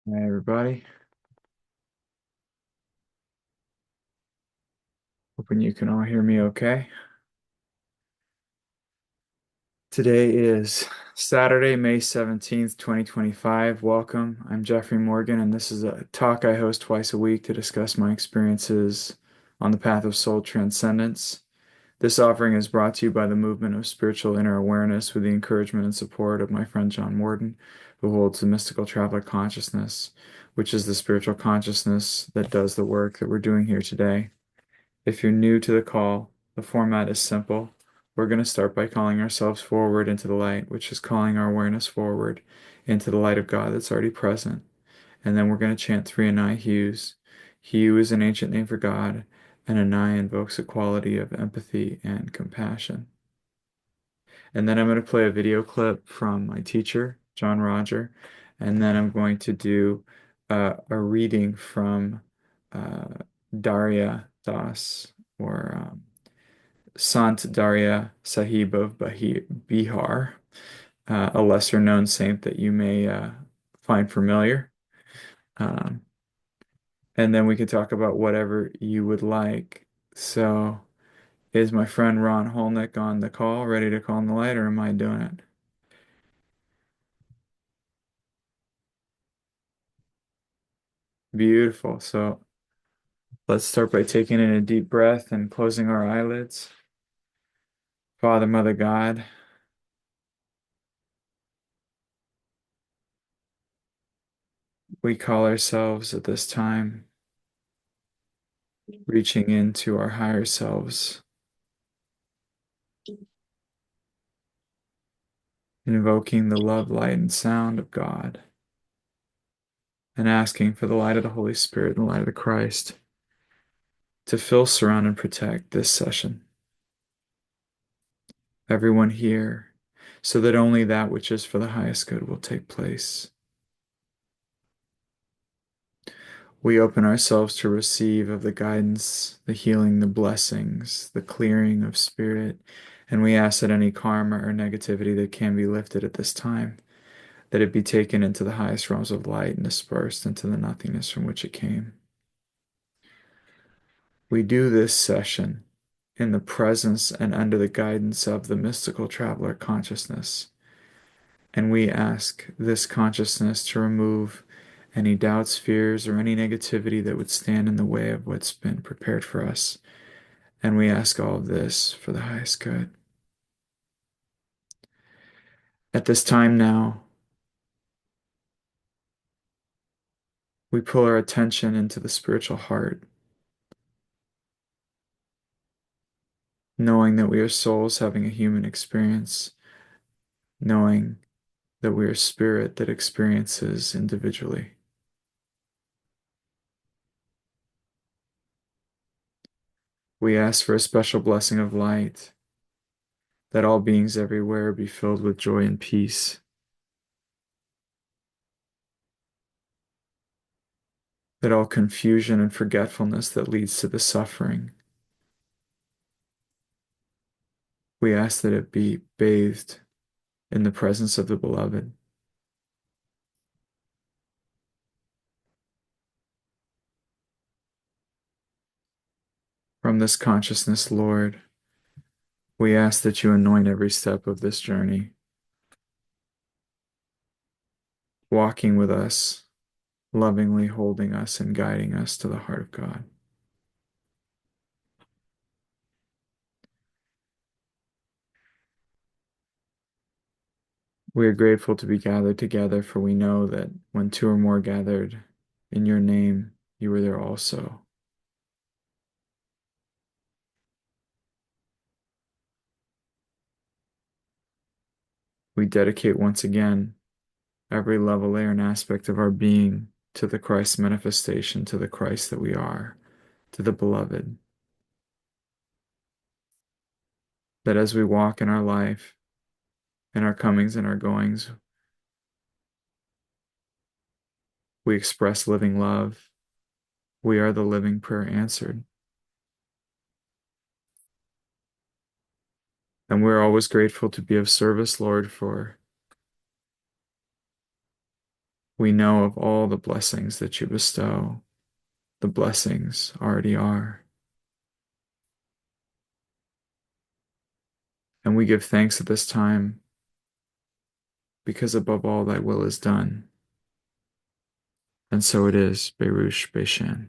Hi, everybody. Hoping you can all hear me okay. Today is Saturday, May 17th, 2025. Welcome. I'm Jeffrey Morgan, and this is a talk I host twice a week to discuss my experiences on the path of soul transcendence. This offering is brought to you by the movement of spiritual inner awareness with the encouragement and support of my friend John Warden, who holds the mystical traveler consciousness, which is the spiritual consciousness that does the work that we're doing here today. If you're new to the call, the format is simple. We're going to start by calling ourselves forward into the light, which is calling our awareness forward into the light of God that's already present. And then we're going to chant three Anai hues. Hu is an ancient name for God, and Anai invokes a quality of empathy and compassion. And then I'm going to play a video clip from my teacher, John Roger, and then I'm going to do a reading from uh, Daria Das, or Sant Daria Sahib of Bihar, a lesser known saint that you may find familiar. Um, and then we can talk about whatever you would like. So, is my friend Ron Holnick on the call, ready to call on the light, or am I doing it? Beautiful. So, let's start by taking in a deep breath and closing our eyelids. Father, Mother, God, we call ourselves at this time reaching into our higher selves, invoking the love, light, and sound of God, and asking for the light of the Holy Spirit and the light of the Christ to fill, surround, and protect this session. Everyone here, so that only that which is for the highest good will take place. We open ourselves to receive of the guidance, the healing, the blessings, the clearing of spirit, and we ask that any karma or negativity that can be lifted at this time, that it be taken into the highest realms of light and dispersed into the nothingness from which it came. We do this session in the presence and under the guidance of the mystical traveler consciousness, and we ask this consciousness to remove any doubts, fears, or any negativity that would stand in the way of what's been prepared for us. And we ask all of this for the highest good. At this time now, we pull our attention into the spiritual heart, knowing that we are souls having a human experience, knowing that we are spirit that experiences individually. We ask for a special blessing of light, that all beings everywhere be filled with joy and peace, that all confusion and forgetfulness that leads to the suffering, we ask that it be bathed in the presence of the beloved. From this consciousness, Lord, we ask that you anoint every step of this journey, walking with us, lovingly holding us and guiding us to the heart of God. We are grateful to be gathered together, for we know that when two or more gathered in your name, you are there also. We dedicate once again every level, layer, and aspect of our being to the Christ manifestation, to the Christ that we are, to the beloved. That as we walk in our life, in our comings and our goings, we express living love. We are the living prayer answered. And we're always grateful to be of service, Lord, for We know of all the blessings that you bestow. The blessings already are. And we give thanks at this time because above all thy will is done. And so it is, Berush Beishan.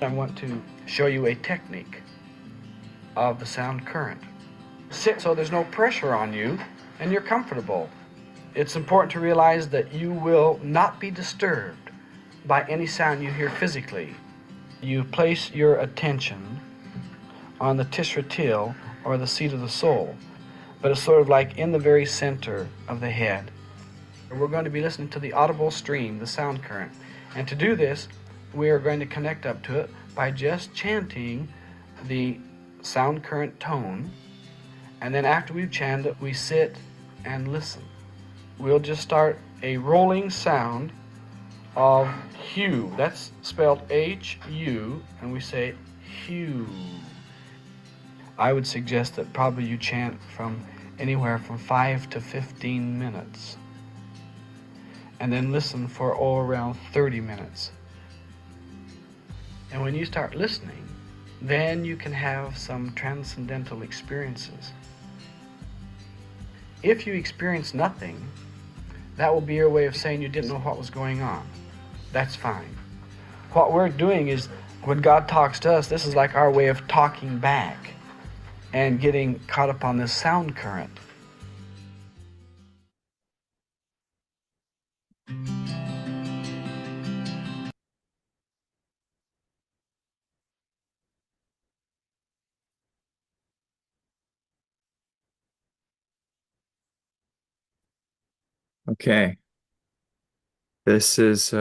I want to show you a technique of the sound current. Sit so there's no pressure on you and you're comfortable. It's important to realize that you will not be disturbed by any sound you hear physically. You place your attention on the Tisra Til, or the seat of the soul, but it's sort of like in the very center of the head. We're going to be listening to the audible stream, the sound current. And to do this, we are going to connect up to it by just chanting the sound current tone. And then after we've chanted it, we sit and listen. We'll just start a rolling sound of Hu. That's spelled H-U, and we say Hu. I would suggest that probably you chant from anywhere from 5 to 15 minutes. And then listen for around 30 minutes. And when you start listening, then you can have some transcendental experiences. If you experience nothing, that will be your way of saying you didn't know what was going on. That's fine. What we're doing is, when God talks to us, this is like our way of talking back and getting caught up on this sound current. Okay, this is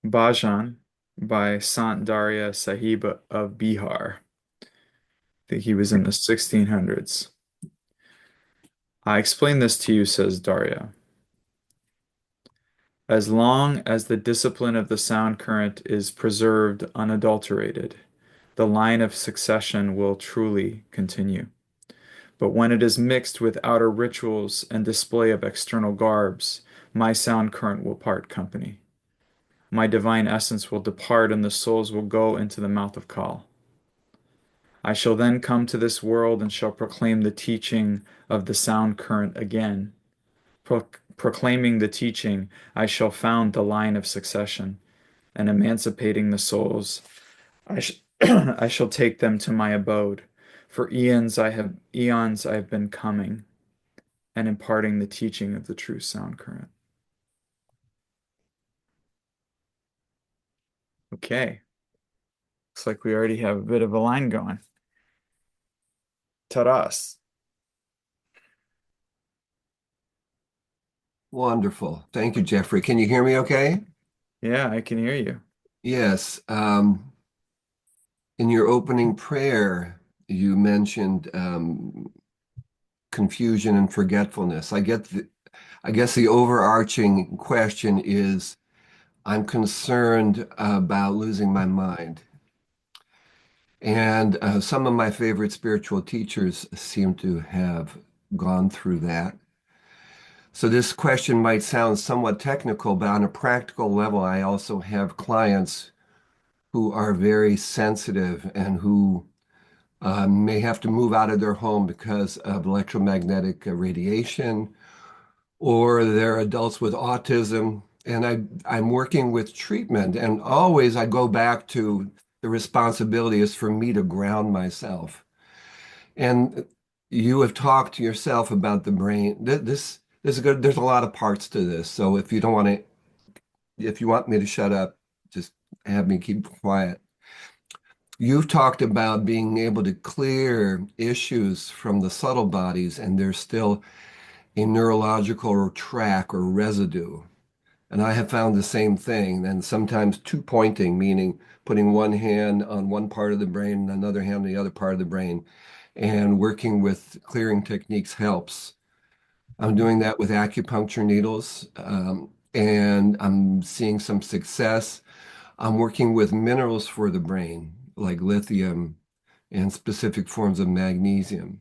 Bhajan by Sant Darya Sahib of Bihar. I think he was in the 1600s. I explain this to you, says Darya. As long as the discipline of the sound current is preserved unadulterated, the line of succession will truly continue. But when it is mixed with outer rituals and display of external garbs, my sound current will part company. My divine essence will depart, and the souls will go into the mouth of Kal. I shall then come to this world and shall proclaim the teaching of the sound current again. Proclaiming the teaching, I shall found the line of succession, and emancipating the souls, I shall take them to my abode. For eons I have been coming and imparting the teaching of the true sound current. Okay, looks like we already have a bit of a line going. Taras. Wonderful. Thank you, Jeffrey. Can you hear me okay? Yeah, I can hear you. Yes. In your opening prayer, you mentioned confusion and forgetfulness. I guess the overarching question is I'm concerned about losing my mind. And some of my favorite spiritual teachers seem to have gone through that. So this question might sound somewhat technical, but on a practical level, I also have clients who are very sensitive and who may have to move out of their home because of electromagnetic radiation, or they're adults with autism. And I'm working with treatment, and always I go back to the responsibility is for me to ground myself. And you have talked to yourself about the brain. This is good. There's a lot of parts to this. So if you don't want to, if you want me to shut up, just have me keep quiet. You've talked about being able to clear issues from the subtle bodies, and there's still a neurological track or residue. And I have found the same thing, and sometimes two pointing, meaning putting one hand on one part of the brain and another hand on the other part of the brain, and working with clearing techniques helps. I'm doing that with acupuncture needles, and I'm seeing some success. I'm working with minerals for the brain, like lithium and specific forms of magnesium.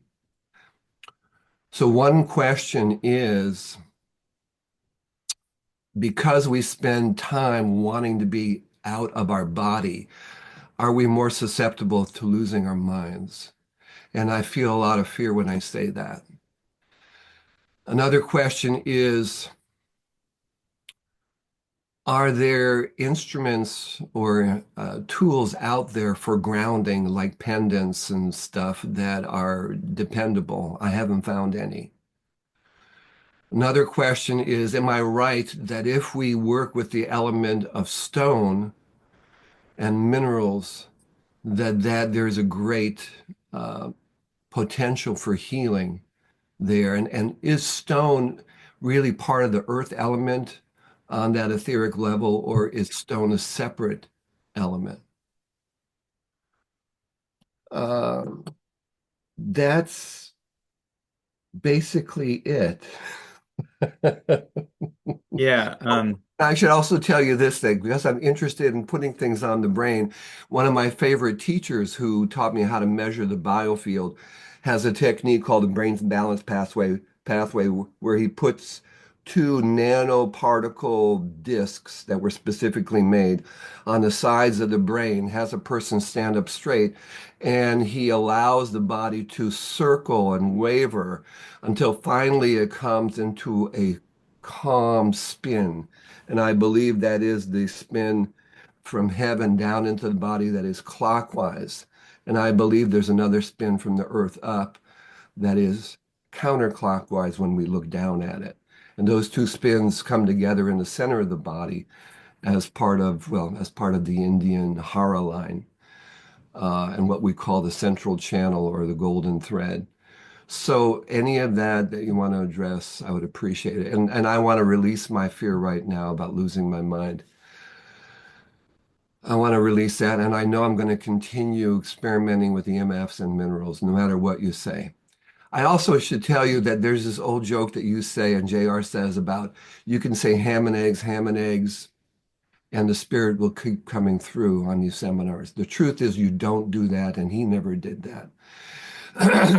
So one question is, because we spend time wanting to be out of our body, are we more susceptible to losing our minds? And I feel a lot of fear when I say that. Another question is, are there instruments or tools out there for grounding, like pendants and stuff, that are dependable? I haven't found any. Another question is, am I right that if we work with the element of stone and minerals, that there's a great uh, potential for healing there? And is stone really part of the earth element on that etheric level, or is stone a separate element? Uh, that's basically it. Yeah, I should also tell you this thing, because I'm interested in putting things on the brain. One of my favorite teachers who taught me how to measure the biofield has a technique called the brain balance pathway where he puts two nanoparticle discs that were specifically made on the sides of the brain, has a person stand up straight, and he allows the body to circle and waver until finally it comes into a calm spin. And I believe that is the spin from heaven down into the body that is clockwise. And I believe there's another spin from the earth up that is counterclockwise when we look down at it. And those two spins come together in the center of the body as part of, well, as part of the Indian Hara line, and what we call the central channel or the golden thread. So any of that you want to address, I would appreciate it. And I want to release my fear right now about losing my mind. I want to release that, and I know I'm going to continue experimenting with EMFs and minerals, no matter what you say. I also should tell you that there's this old joke that you say and JR says about you can say ham and eggs, and the spirit will keep coming through on these seminars. The truth is you don't do that, and he never did that.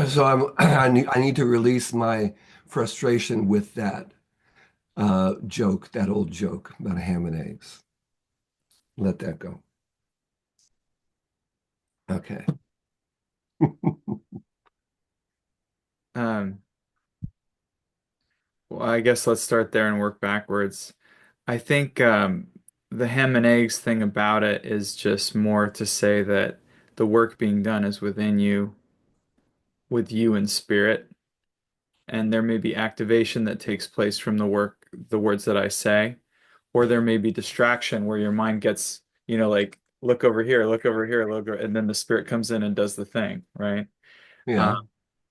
So I need to release my frustration with that joke, that old joke about ham and eggs. Let that go. Okay. um, well, I guess let's start there and work backwards. I think the ham and eggs thing about it is just more to say that the work being done is within you, with you in spirit, and there may be activation that takes place from the work, the words that I say, or there may be distraction where your mind gets, like look over here, look, and then the spirit comes in and does the thing, right? Uh, Yeah.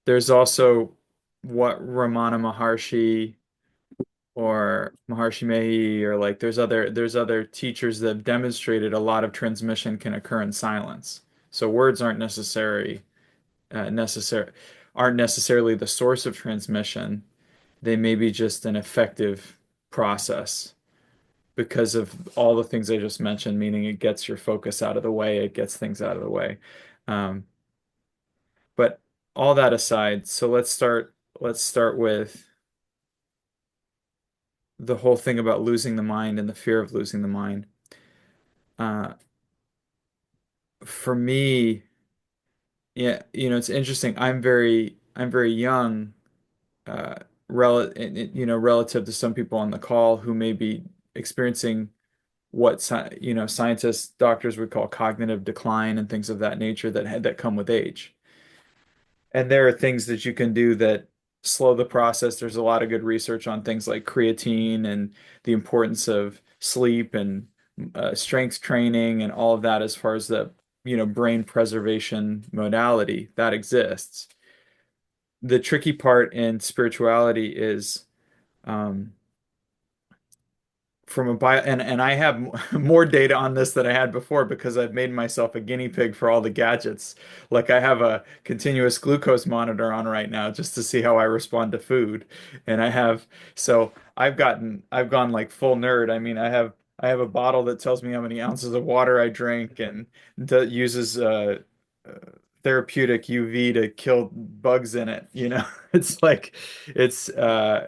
there's also what Ramana Maharshi or Maharshi Mehi, or like there's other teachers that have demonstrated a lot of transmission can occur in silence. So words necessary aren't necessarily the source of transmission. They may be just an effective process because of all the things I just mentioned, meaning it gets your focus out of the way, it gets things out of the way. Um, but all that aside, so let's start with the whole thing about losing the mind and the fear of losing the mind. Uh, for me, yeah, it's interesting. I'm very young, relative to some people on the call who may be experiencing what scientists, doctors would call cognitive decline and things of that nature that come with age. And there are things that you can do that slow the process. There's a lot of good research on things like creatine and the importance of sleep and strength training and all of that as far as the brain preservation modality that exists. The tricky part in spirituality is um, from a bio and I have more data on this than I had before because I've made myself a guinea pig for all the gadgets. Like I have a continuous glucose monitor on right now just to see how I respond to food. And so I've gone like full nerd. I mean, I have a bottle that tells me how many ounces of water I drink and uses uh, therapeutic UV to kill bugs in it, you know. It's like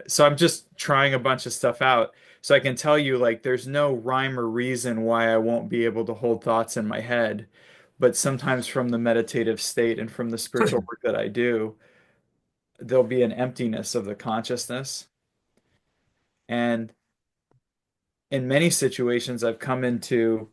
so I'm just trying a bunch of stuff out so I can tell you, like, there's no rhyme or reason why I won't be able to hold thoughts in my head. But sometimes from the meditative state and from the spiritual work that I do, there'll be an emptiness of the consciousness. And in many situations, I've come into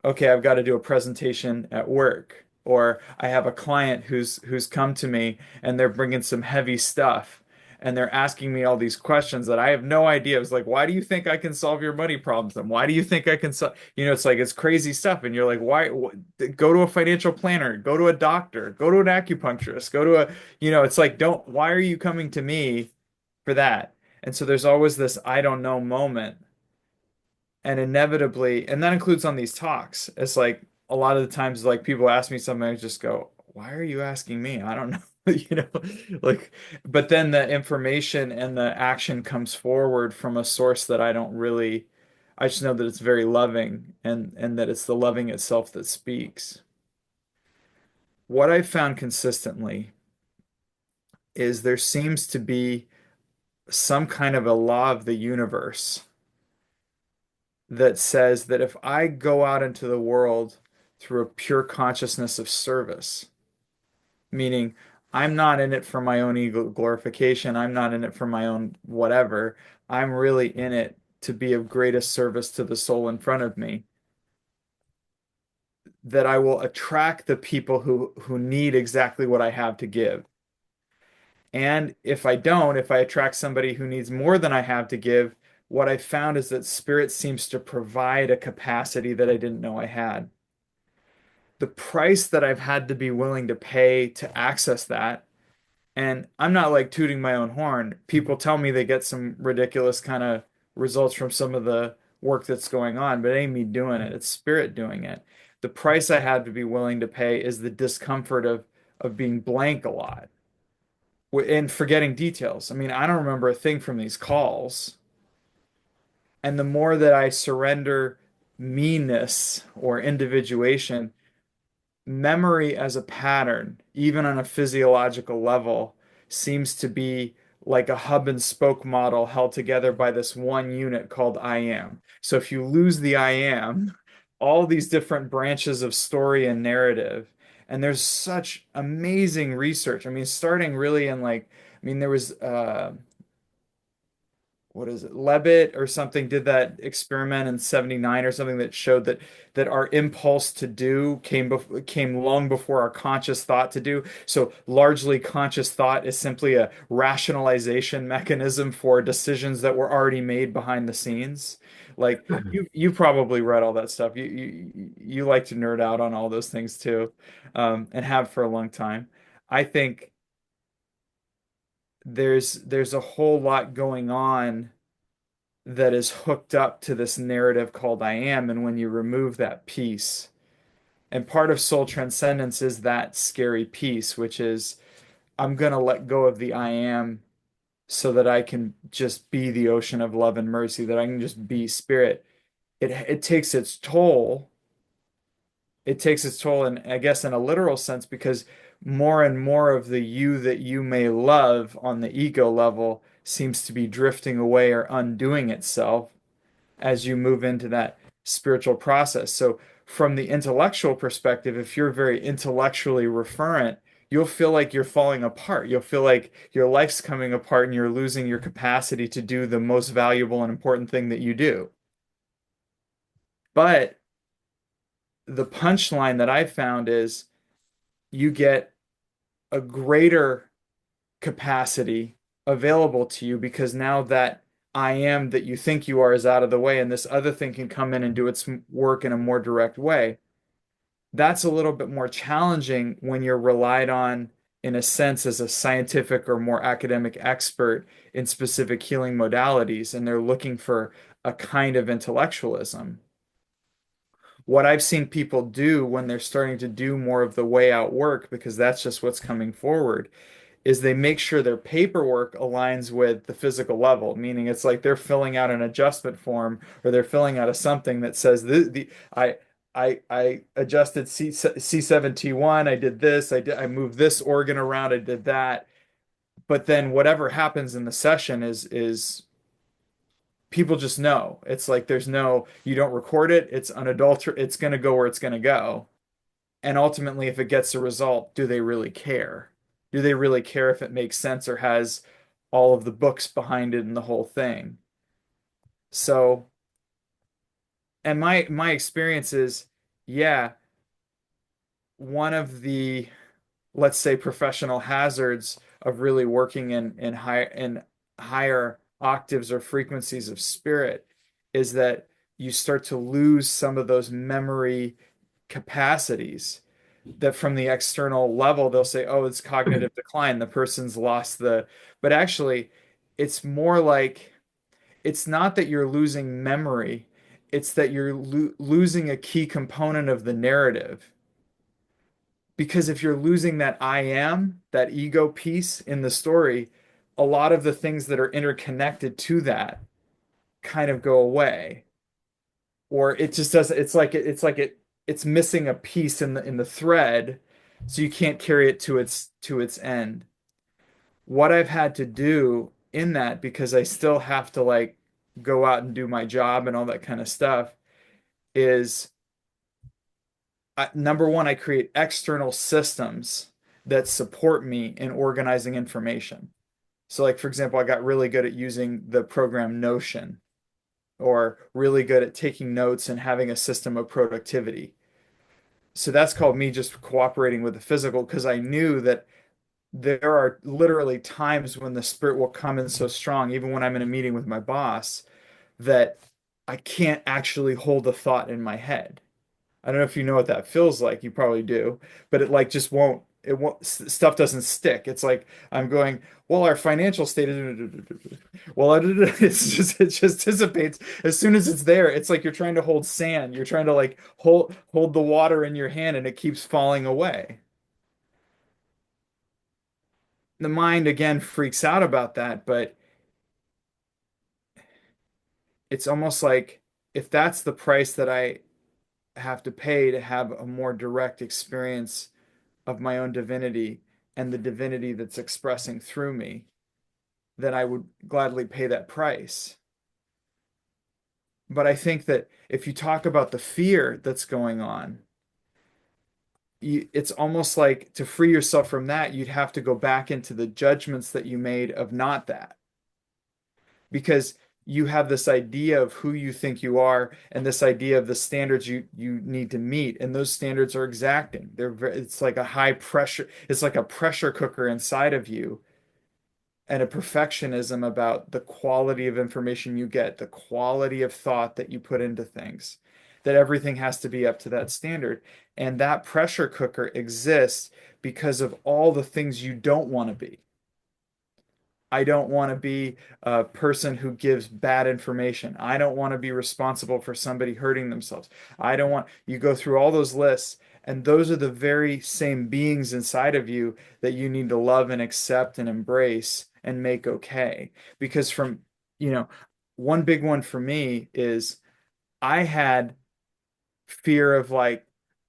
okay, I've got to do a presentation at work, or I have a client who's come to me and they're bringing some heavy stuff and they're asking me all these questions that I have no idea. It's like, why do you think I can solve your money problems? And why do you think I can solve, it's like it's crazy stuff. And you're like, why go to a financial planner, go to a doctor, go to an acupuncturist, go to it's like, why are you coming to me for that? And so there's always this I don't know moment and inevitably, and that includes on these talks. It's like a lot of the times, like people ask me something, I just go, "Why are you asking me? I don't know." You know, like, but then the information and the action comes forward from a source that I don't really, I just know that it's very loving and that it's the loving itself that speaks. What I've found consistently is there seems to be some kind of a law of the universe that says that if I go out into the world through a pure consciousness of service, meaning I'm not in it for my own ego glorification, I'm not in it for my own whatever, I'm really in it to be of greatest service to the soul in front of me, that I will attract the people who need exactly what I have to give. And if I attract somebody who needs more than I have to give, what I found is that spirit seems to provide a capacity that I didn't know I had. The price that I've had to be willing to pay to access that. And I'm not like tooting my own horn. People tell me they get some ridiculous kind of results from some of the work that's going on, but it ain't me doing it. It's spirit doing it. The price I had to be willing to pay is the discomfort of being blank a lot and forgetting details. I mean, I don't remember a thing from these calls. And the more that I surrender meanness or individuation, memory as a pattern, even on a physiological level, seems to be like a hub and spoke model held together by this one unit called I am. So if you lose the I am, all these different branches of story and narrative, and there's such amazing research. I mean, starting really in like, I mean, there was what is it, Levitt or something did that experiment in 79 or something that showed that our impulse to do came long before our conscious thought to do. So largely conscious thought is simply a rationalization mechanism for decisions that were already made behind the scenes. Like you probably read all that stuff. You like to nerd out on all those things too, and have for a long time. I think there's a whole lot going on that is hooked up to this narrative called I am. And when you remove that piece, and part of soul transcendence is that scary piece, which is I'm going to let go of the I am so that I can just be the ocean of love and mercy, that I can just be spirit. It takes its toll. It takes its toll, and I guess in a literal sense, because more and more of the you that you may love on the ego level seems to be drifting away or undoing itself as you move into that spiritual process. So, from the intellectual perspective, if you're very intellectually referent, you'll feel like you're falling apart. You'll feel like your life's coming apart and you're losing your capacity to do the most valuable and important thing that you do. But the punchline that I found is you get a greater capacity available to you because now that I am that you think you are is out of the way, and this other thing can come in and do its work in a more direct way. That's a little bit more challenging when you're relied on, in a sense, as a scientific or more academic expert in specific healing modalities, and they're looking for a kind of intellectualism. What I've seen people do when they're starting to do more of the way out work, because that's just what's coming forward, is they make sure their paperwork aligns with the physical level, meaning it's like they're filling out an adjustment form or they're filling out a something that says I adjusted C7T1, I did this, I moved this organ around, I did that. But then whatever happens in the session is people just know. It's like there's no, you don't record it, it's unadulterated, it's going to go where it's going to go. And ultimately, if it gets a result, do they really care? Do they really care if it makes sense or has all of the books behind it and the whole thing? So, and my experience is, yeah, one of the, let's say, professional hazards of really working in higher octaves or frequencies of spirit is that you start to lose some of those memory capacities that from the external level they'll say, oh, it's cognitive decline, the person's lost the, but actually it's more like it's not that you're losing memory, it's that you're losing a key component of the narrative. Because if you're losing that I am, that ego piece in the story, a lot of the things that are interconnected to that kind of go away. Or it just doesn't, it's missing a piece in the thread, so you can't carry it to its end. What I've had to do in that, because I still have to like go out and do my job and all that kind of stuff, is number one, I create external systems that support me in organizing information. So, like, for example, I got really good at using the program Notion, or really good at taking notes and having a system of productivity. So that's called me just cooperating with the physical because I knew that there are literally times when the spirit will come in so strong, even when I'm in a meeting with my boss, that I can't actually hold a thought in my head. I don't know if you know what that feels like. You probably do, but it like just won't. It won't. Stuff doesn't stick. It's like I'm going. Well, our financial state is. Well, it just dissipates as soon as it's there. It's like you're trying to hold sand. You're trying to like hold the water in your hand, and it keeps falling away. The mind again freaks out about that, but it's almost like if that's the price that I have to pay to have a more direct experience of my own divinity and the divinity that's expressing through me, then I would gladly pay that price. But I think that if you talk about the fear that's going on, it's almost like to free yourself from that, you'd have to go back into the judgments that you made of not that. Because you have this idea of who you think you are and this idea of the standards you need to meet, and those standards are exacting. It's like a high pressure, it's like a pressure cooker inside of you, and a perfectionism about the quality of information you get, the quality of thought that you put into things, that everything has to be up to that standard. And that pressure cooker exists because of all the things you don't want to be. I don't want to be a person who gives bad information. I don't want to be responsible for somebody hurting themselves. I don't want, you go through all those lists, and those are the very same beings inside of you that you need to love and accept and embrace and make okay. Because you know, one big one for me is I had fear of like,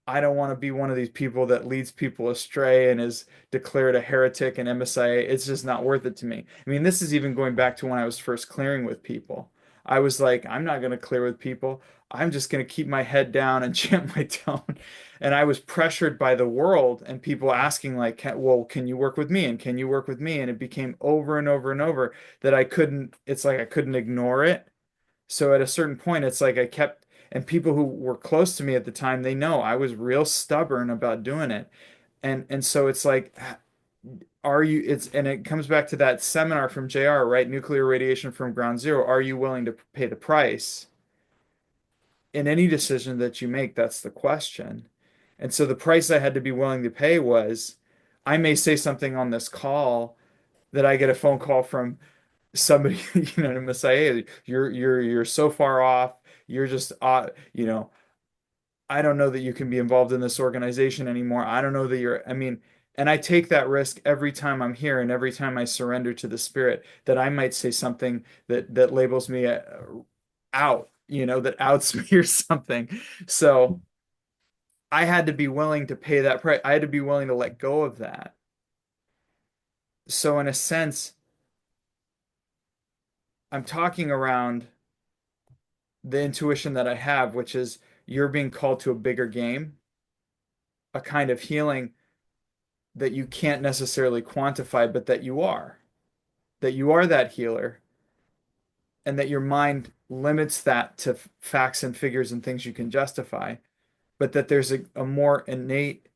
I don't want to be one of these people that leads people astray and is declared a heretic and MSIA. It's just not worth it to me. I mean, this is even going back to when I was first clearing with people. I was like, I'm not going to clear with people. I'm just going to keep my head down and chant my tone. And I was pressured by the world and people asking like, well, can you work with me? And can you work with me? And it became over and over and over that it's like I couldn't ignore it. So at a certain point, it's like I kept, and people who were close to me at the time, they know I was real stubborn about doing it. And so it's like, and it comes back to that seminar from JR, right? Nuclear radiation from ground zero. Are you willing to pay the price? In any decision that you make, that's the question. And so the price I had to be willing to pay was, I may say something on this call that I get a phone call from somebody, to say, hey, you're so far off. You're just, I don't know that you can be involved in this organization anymore. I don't know that I mean, and I take that risk every time I'm here and every time I surrender to the spirit that I might say something that labels me out, that outs me or something. So I had to be willing to pay that price. I had to be willing to let go of that. So in a sense, I'm talking around the intuition that I have, which is you're being called to a bigger game, a kind of healing that you can't necessarily quantify, but that you are that healer, and that your mind limits that to facts and figures and things you can justify, but that there's a more innate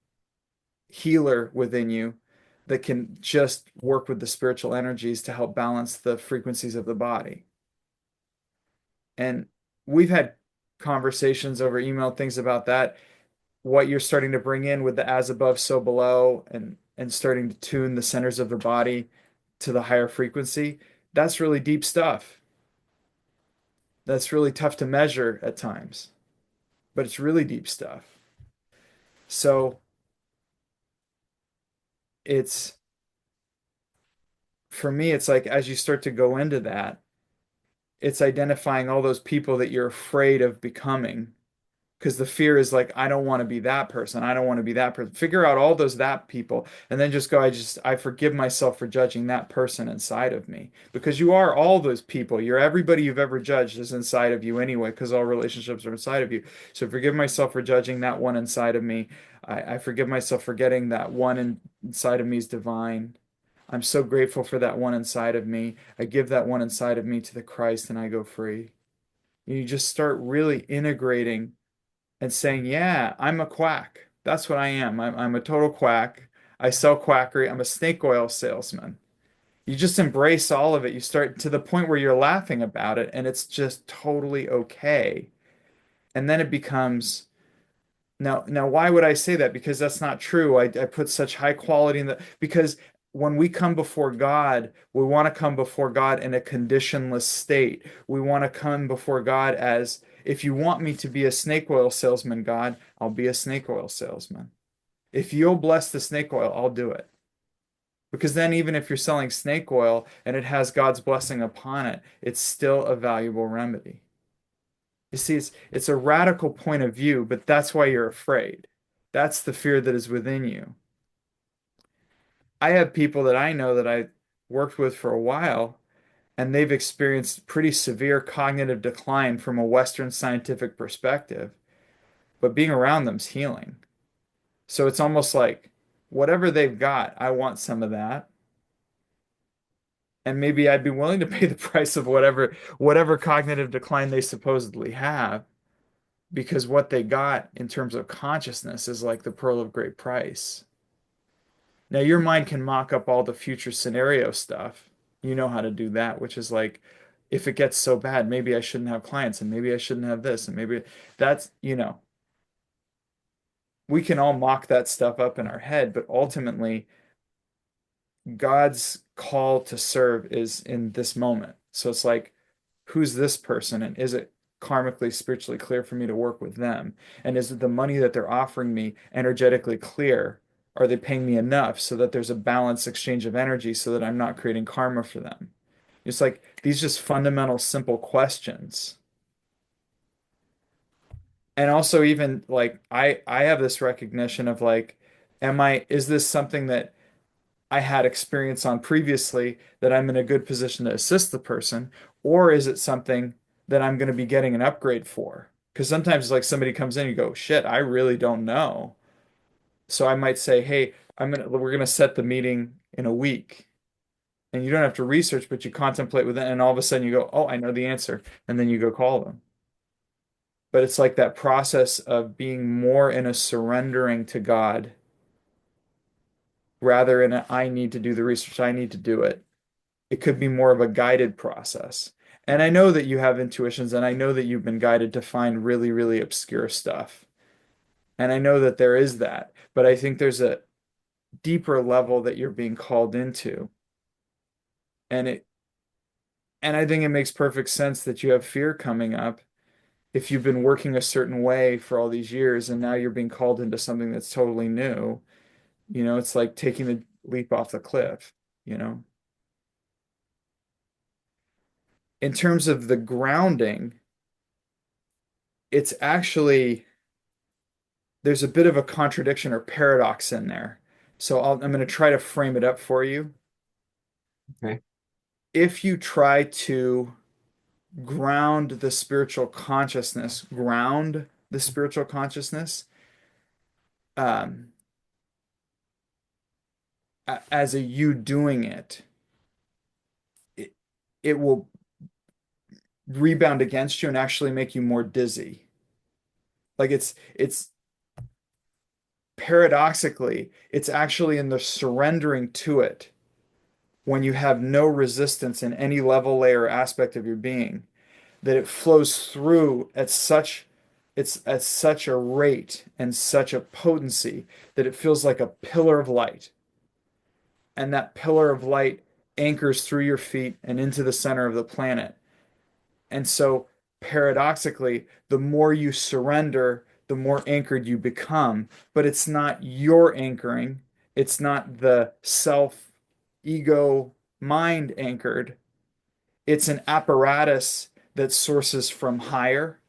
healer within you that can just work with the spiritual energies to help balance the frequencies of the body. And we've had conversations over email, things about that, what you're starting to bring in with the as above, so below, and starting to tune the centers of the body to the higher frequency, that's really deep stuff. That's really tough to measure at times, but it's really deep stuff. So it's for me, it's like as you start to go into that, it's identifying all those people that you're afraid of becoming because the fear is like, I don't want to be that person. I don't want to be that person. Figure out all those that people and then just go, I forgive myself for judging that person inside of me because you are all those people. You're everybody you've ever judged is inside of you anyway, because all relationships are inside of you. So forgive myself for judging that one inside of me. I forgive myself for getting that inside of me is divine. I'm so grateful for that one inside of me. I give that one inside of me to the Christ and I go free. You just start really integrating and saying, yeah, I'm a quack. That's what I am. I'm a total quack. I sell quackery. I'm a snake oil salesman. You just embrace all of it. You start to the point where you're laughing about it and it's just totally okay. And then it becomes now, why would I say that? Because that's not true. I put such high quality in because when we come before God, we want to come before God in a conditionless state. We want to come before God as, if you want me to be a snake oil salesman, God, I'll be a snake oil salesman. If you'll bless the snake oil, I'll do it. Because then even if you're selling snake oil and it has God's blessing upon it, it's still a valuable remedy. You see, it's a radical point of view, but that's why you're afraid. That's the fear that is within you. I have people that I know that I worked with for a while, and they've experienced pretty severe cognitive decline from a Western scientific perspective, but being around them's healing. So it's almost like whatever they've got, I want some of that. And maybe I'd be willing to pay the price of whatever cognitive decline they supposedly have, because what they got in terms of consciousness is like the pearl of great price. Now, your mind can mock up all the future scenario stuff. You know how to do that, which is like, if it gets so bad, maybe I shouldn't have clients and maybe I shouldn't have this and maybe we can all mock that stuff up in our head, but ultimately, God's call to serve is in this moment. So it's like, who's this person? And is it karmically, spiritually clear for me to work with them? And is it the money that they're offering me energetically clear? Are they paying me enough so that there's a balanced exchange of energy so that I'm not creating karma for them? It's like these just fundamental, simple questions. And also even like I have this recognition of like, is this something that I had experience on previously that I'm in a good position to assist the person, or is it something that I'm going to be getting an upgrade for? Because sometimes it's like somebody comes in, you go, shit, I really don't know. So I might say, hey, we're gonna set the meeting in a week. And you don't have to research, but you contemplate with it, and all of a sudden you go, oh, I know the answer. And then you go call them. But it's like that process of being more in a surrendering to God rather in a I need to do the research, I need to do it. It could be more of a guided process. And I know that you have intuitions, and I know that you've been guided to find really, really obscure stuff. And I know that there is that, but I think there's a deeper level that you're being called into. And it and I think it makes perfect sense that you have fear coming up if you've been working a certain way for all these years and now you're being called into something that's totally new. It's like taking the leap off the cliff, you know. In terms of the grounding, it's actually there's a bit of a contradiction or paradox in there. So I'm going to try to frame it up for you. Okay. If you try to ground the spiritual consciousness, um, as a you doing it, it will rebound against you and actually make you more dizzy. Like it's paradoxically, it's actually in the surrendering to it when you have no resistance in any level, layer, or aspect of your being, that it flows through it's at such a rate and such a potency that it feels like a pillar of light. And that pillar of light anchors through your feet and into the center of the planet. And so, paradoxically, the more you surrender, the more anchored you become. But it's not your anchoring, it's not the self, ego, mind anchored. It's an apparatus that sources from higher.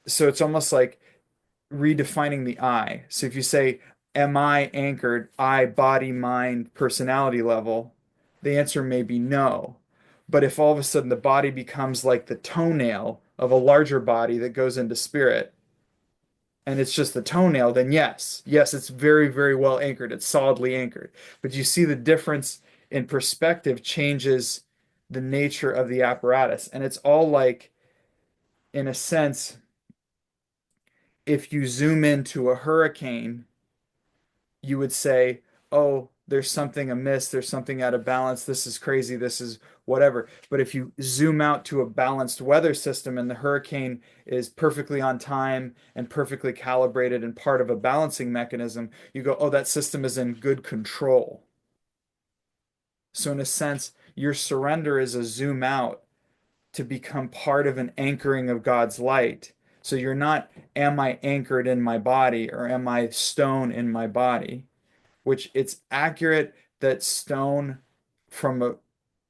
So it's almost like redefining the I. So if you say, am I anchored, I, body, mind, personality level, the answer may be no. But if all of a sudden the body becomes like the toenail of a larger body that goes into spirit, and it's just the toenail, then yes, yes, it's very, very well anchored. It's solidly anchored. But you see the difference in perspective changes the nature of the apparatus. And it's all like, in a sense, if you zoom into a hurricane, you would say, oh, there's something amiss, there's something out of balance, this is crazy, this is whatever. But if you zoom out to a balanced weather system and the hurricane is perfectly on time and perfectly calibrated and part of a balancing mechanism, you go, oh, that system is in good control. So, in a sense, your surrender is a zoom out to become part of an anchoring of God's light. So you're not, am I anchored in my body or am I stone in my body? Which it's accurate that stone from a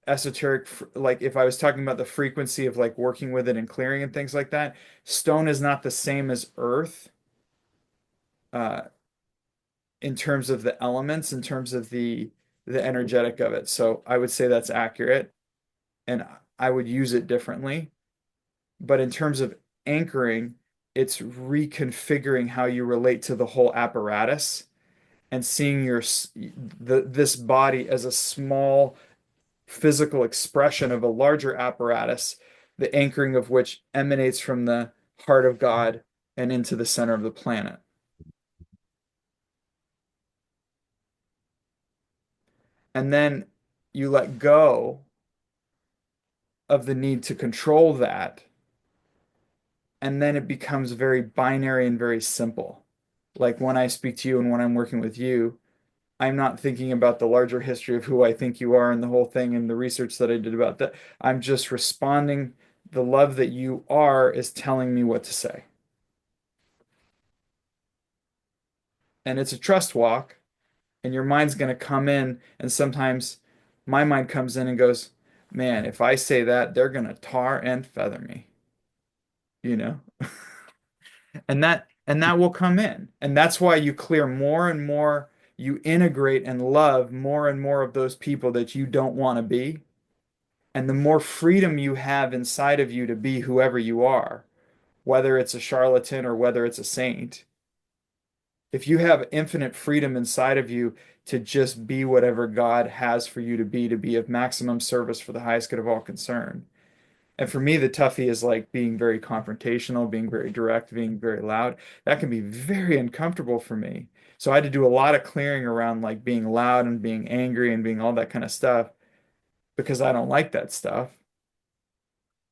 esoteric, like if I was talking about the frequency of like working with it and clearing and things like that, stone is not the same as earth uh, in terms of the elements, in terms of the energetic of it. So I would say that's accurate and I would use it differently. But in terms of anchoring, it's reconfiguring how you relate to the whole apparatus and seeing this body as a small physical expression of a larger apparatus, the anchoring of which emanates from the heart of God and into the center of the planet. And then you let go of the need to control that, and then it becomes very binary and very simple. Like when I speak to you and when I'm working with you, I'm not thinking about the larger history of who I think you are and the whole thing and the research that I did about that. I'm just responding. The love that you are is telling me what to say. And it's a trust walk, and your mind's going to come in. And sometimes my mind comes in and goes, man, if I say that, they're going to tar and feather me, you know? And that will come in. And that's why you clear more and more, you integrate and love more and more of those people that you don't want to be. And the more freedom you have inside of you to be whoever you are, whether it's a charlatan or whether it's a saint, if you have infinite freedom inside of you to just be whatever God has for you to be of maximum service for the highest good of all concerned. And for me, the toughie is like being very confrontational, being very direct, being very loud. That can be very uncomfortable for me. So I had to do a lot of clearing around like being loud and being angry and being all that kind of stuff because I don't like that stuff.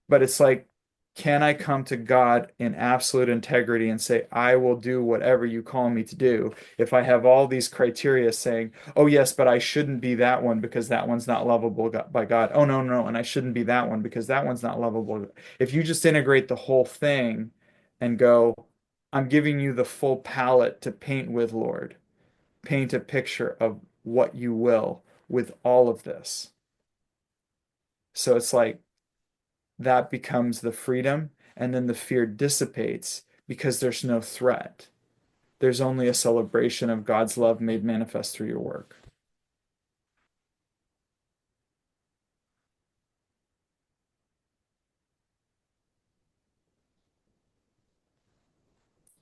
But it's like, can I come to God in absolute integrity and say, I will do whatever you call me to do? If I have all these criteria saying, oh, yes, but I shouldn't be that one because that one's not lovable by God. Oh, no, no, and I shouldn't be that one because that one's not lovable. If you just integrate the whole thing and go, I'm giving you the full palette to paint with, Lord, paint a picture of what you will with all of this. So it's like, that becomes the freedom, and then the fear dissipates because there's no threat. There's only a celebration of God's love made manifest through your work.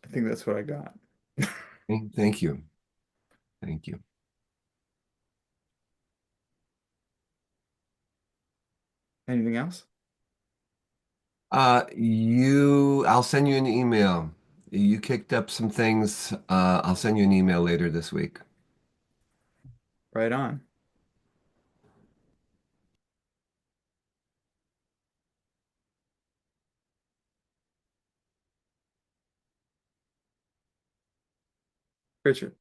I think that's what I got. Thank you. Thank you. Anything else? I'll send you an email. You kicked up some things. I'll send you an email later this week. Right on. Richard,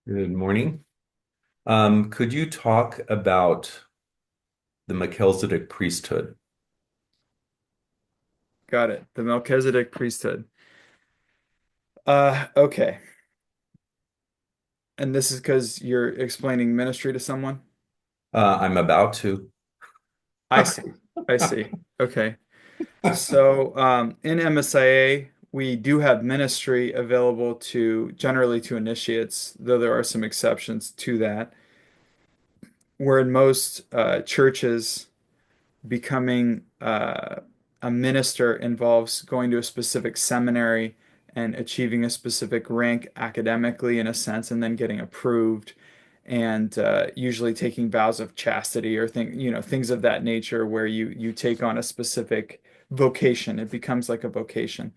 Good morning. Could you talk about the Melchizedek priesthood? got it. The Melchizedek priesthood. Okay. And this is because you're explaining ministry to someone? I'm about to. I see. I see. Okay. So, in MSIA, we do have ministry available to generally to initiates, though there are some exceptions to that. Where in most churches, becoming a minister involves going to a specific seminary and achieving a specific rank academically, in a sense, and then getting approved, and usually taking vows of chastity or things of that nature, where you take on a specific vocation. It becomes like a vocation.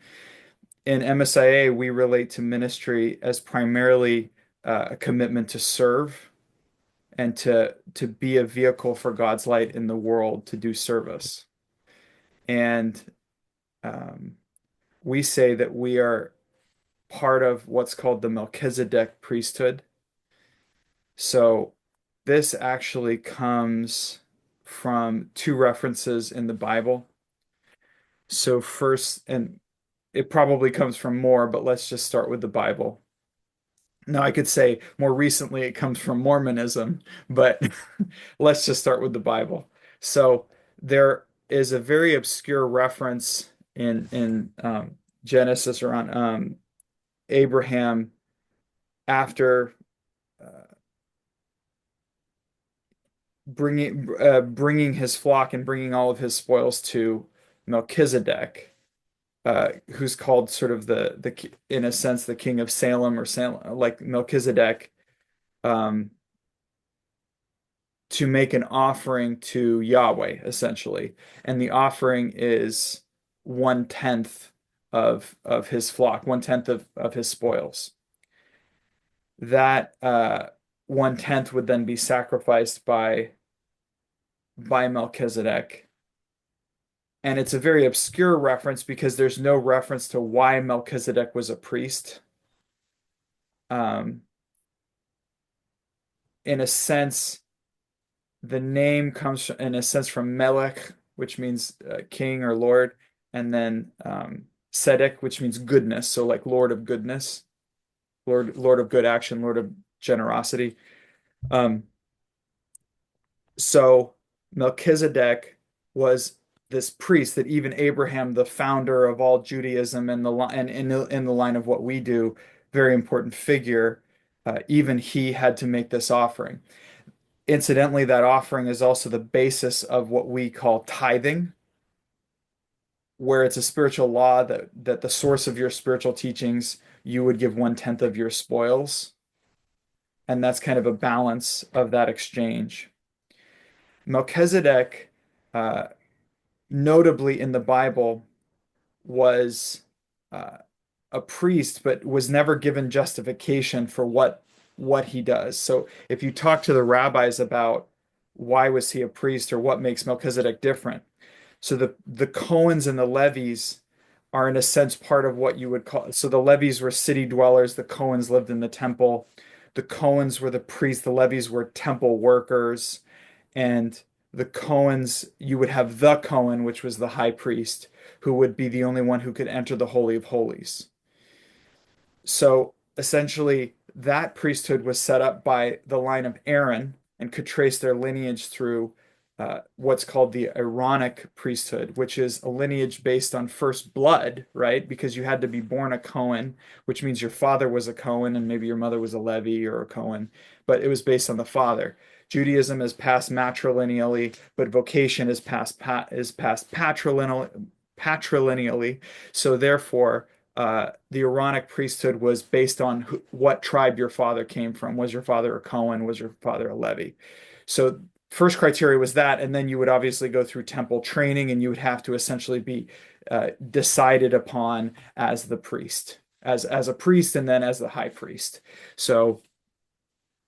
In MSIA, we relate to ministry as primarily a commitment to serve and to be a vehicle for God's light in the world, to do service. And um, we say that we are part of what's called the Melchizedek priesthood. So this actually comes from two references in the Bible. So first, and it probably comes from more, but let's just start with the Bible. Now, I could say more recently it comes from Mormonism, but let's just start with the Bible. So there is a very obscure reference in Genesis around Abraham after bringing his flock and bringing all of his spoils to Melchizedek, who's called sort of the in a sense the king of Salem, or Salem, like Melchizedek. Um, to make an offering to Yahweh, essentially. And the offering is 1/10 of his flock, 1/10 of his spoils. That 1/10 would then be sacrificed by Melchizedek. And it's a very obscure reference because there's no reference to why Melchizedek was a priest. Um, in a sense, the name comes in a sense from Melech, which means king or lord, and then Sedek, which means goodness. So like Lord of goodness, Lord of good action, Lord of generosity. Um, so Melchizedek was this priest that even Abraham, the founder of all Judaism and in the line of what we do, very important figure. Even he had to make this offering. Incidentally, that offering is also the basis of what we call tithing, where it's a spiritual law that the source of your spiritual teachings, you would give 1/10 of your spoils. And that's kind of a balance of that exchange. Melchizedek, uh, notably in the Bible, was uh, a priest, but was never given justification for what he does. So if you talk to the rabbis about why was he a priest or what makes Melchizedek different, so the Cohens and the Levies are in a sense part of what you would call. So the Levies were city dwellers, the Cohens lived in the temple. The Cohens were the priests, the Levies were temple workers, and the Cohens, you would have the Cohen, which was the high priest, who would be the only one who could enter the Holy of Holies. So essentially, that priesthood was set up by the line of Aaron and could trace their lineage through what's called the Aaronic priesthood, which is a lineage based on first blood, right? Because you had to be born a Cohen, which means your father was a Cohen and maybe your mother was a Levi or a Cohen, but it was based on the father. Judaism is passed matrilineally, but vocation is passed patrilineally. So therefore, the Aaronic priesthood was based on what tribe your father came from. Was your father a Cohen? Was your father a Levi? So first criteria was that, and then you would obviously go through temple training, and you would have to essentially be decided upon as the priest, as a priest, and then as the high priest. So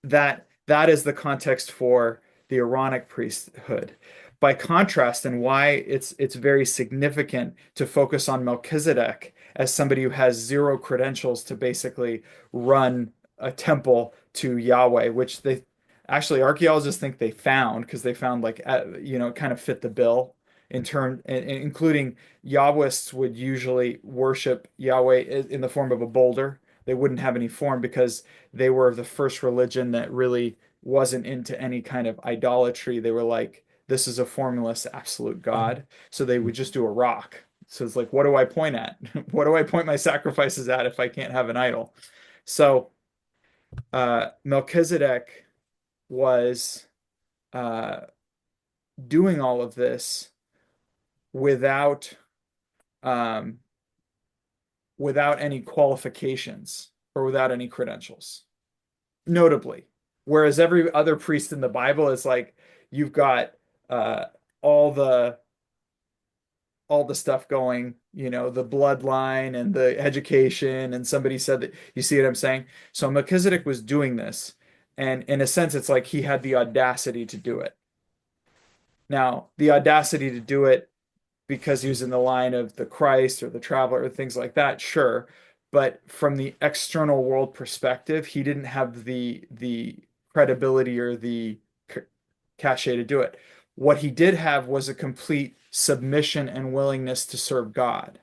that is the context for the Aaronic priesthood. By contrast, and why it's very significant to focus on Melchizedek as somebody who has zero credentials to basically run a temple to Yahweh, which they actually archaeologists think they found because they found like kind of fit the bill in turn, including Yahwists would usually worship Yahweh in the form of a boulder. They wouldn't have any form because they were the first religion that really wasn't into any kind of idolatry. They were like, this is a formless absolute God. So they would just do a rock. So it's like, what do I point at? What do I point my sacrifices at if I can't have an idol? So Melchizedek was uh, doing all of this without um, without any qualifications or without any credentials, notably. Whereas every other priest in the Bible is like you've got uh, all the stuff going, the bloodline and the education, and somebody said that, you see what I'm saying? So Melchizedek was doing this, and in a sense, it's like he had the audacity to do it. Now, the audacity to do it because he was in the line of the Christ or the traveler or things like that, sure. But from the external world perspective, he didn't have the credibility or the cachet to do it. What he did have was a complete submission and willingness to serve God.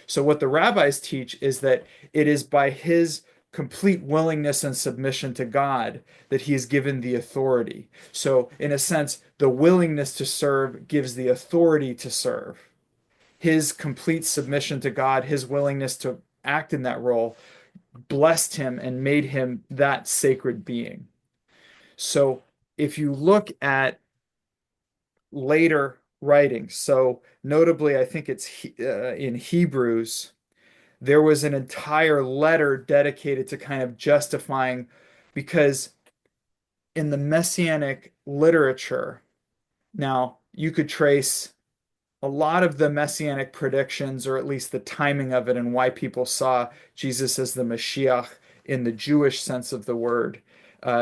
So what the rabbis teach is that it is by his complete willingness and submission to God that he is given the authority. So in a sense, the willingness to serve gives the authority to serve. His complete submission to God, his willingness to act in that role, blessed him and made him that sacred being. So if you look at later writings, so notably, I think it's in Hebrews, there was an entire letter dedicated to kind of justifying, because in the messianic literature, now you could trace a lot of the messianic predictions, or at least the timing of it, and why people saw Jesus as the Mashiach in the Jewish sense of the word.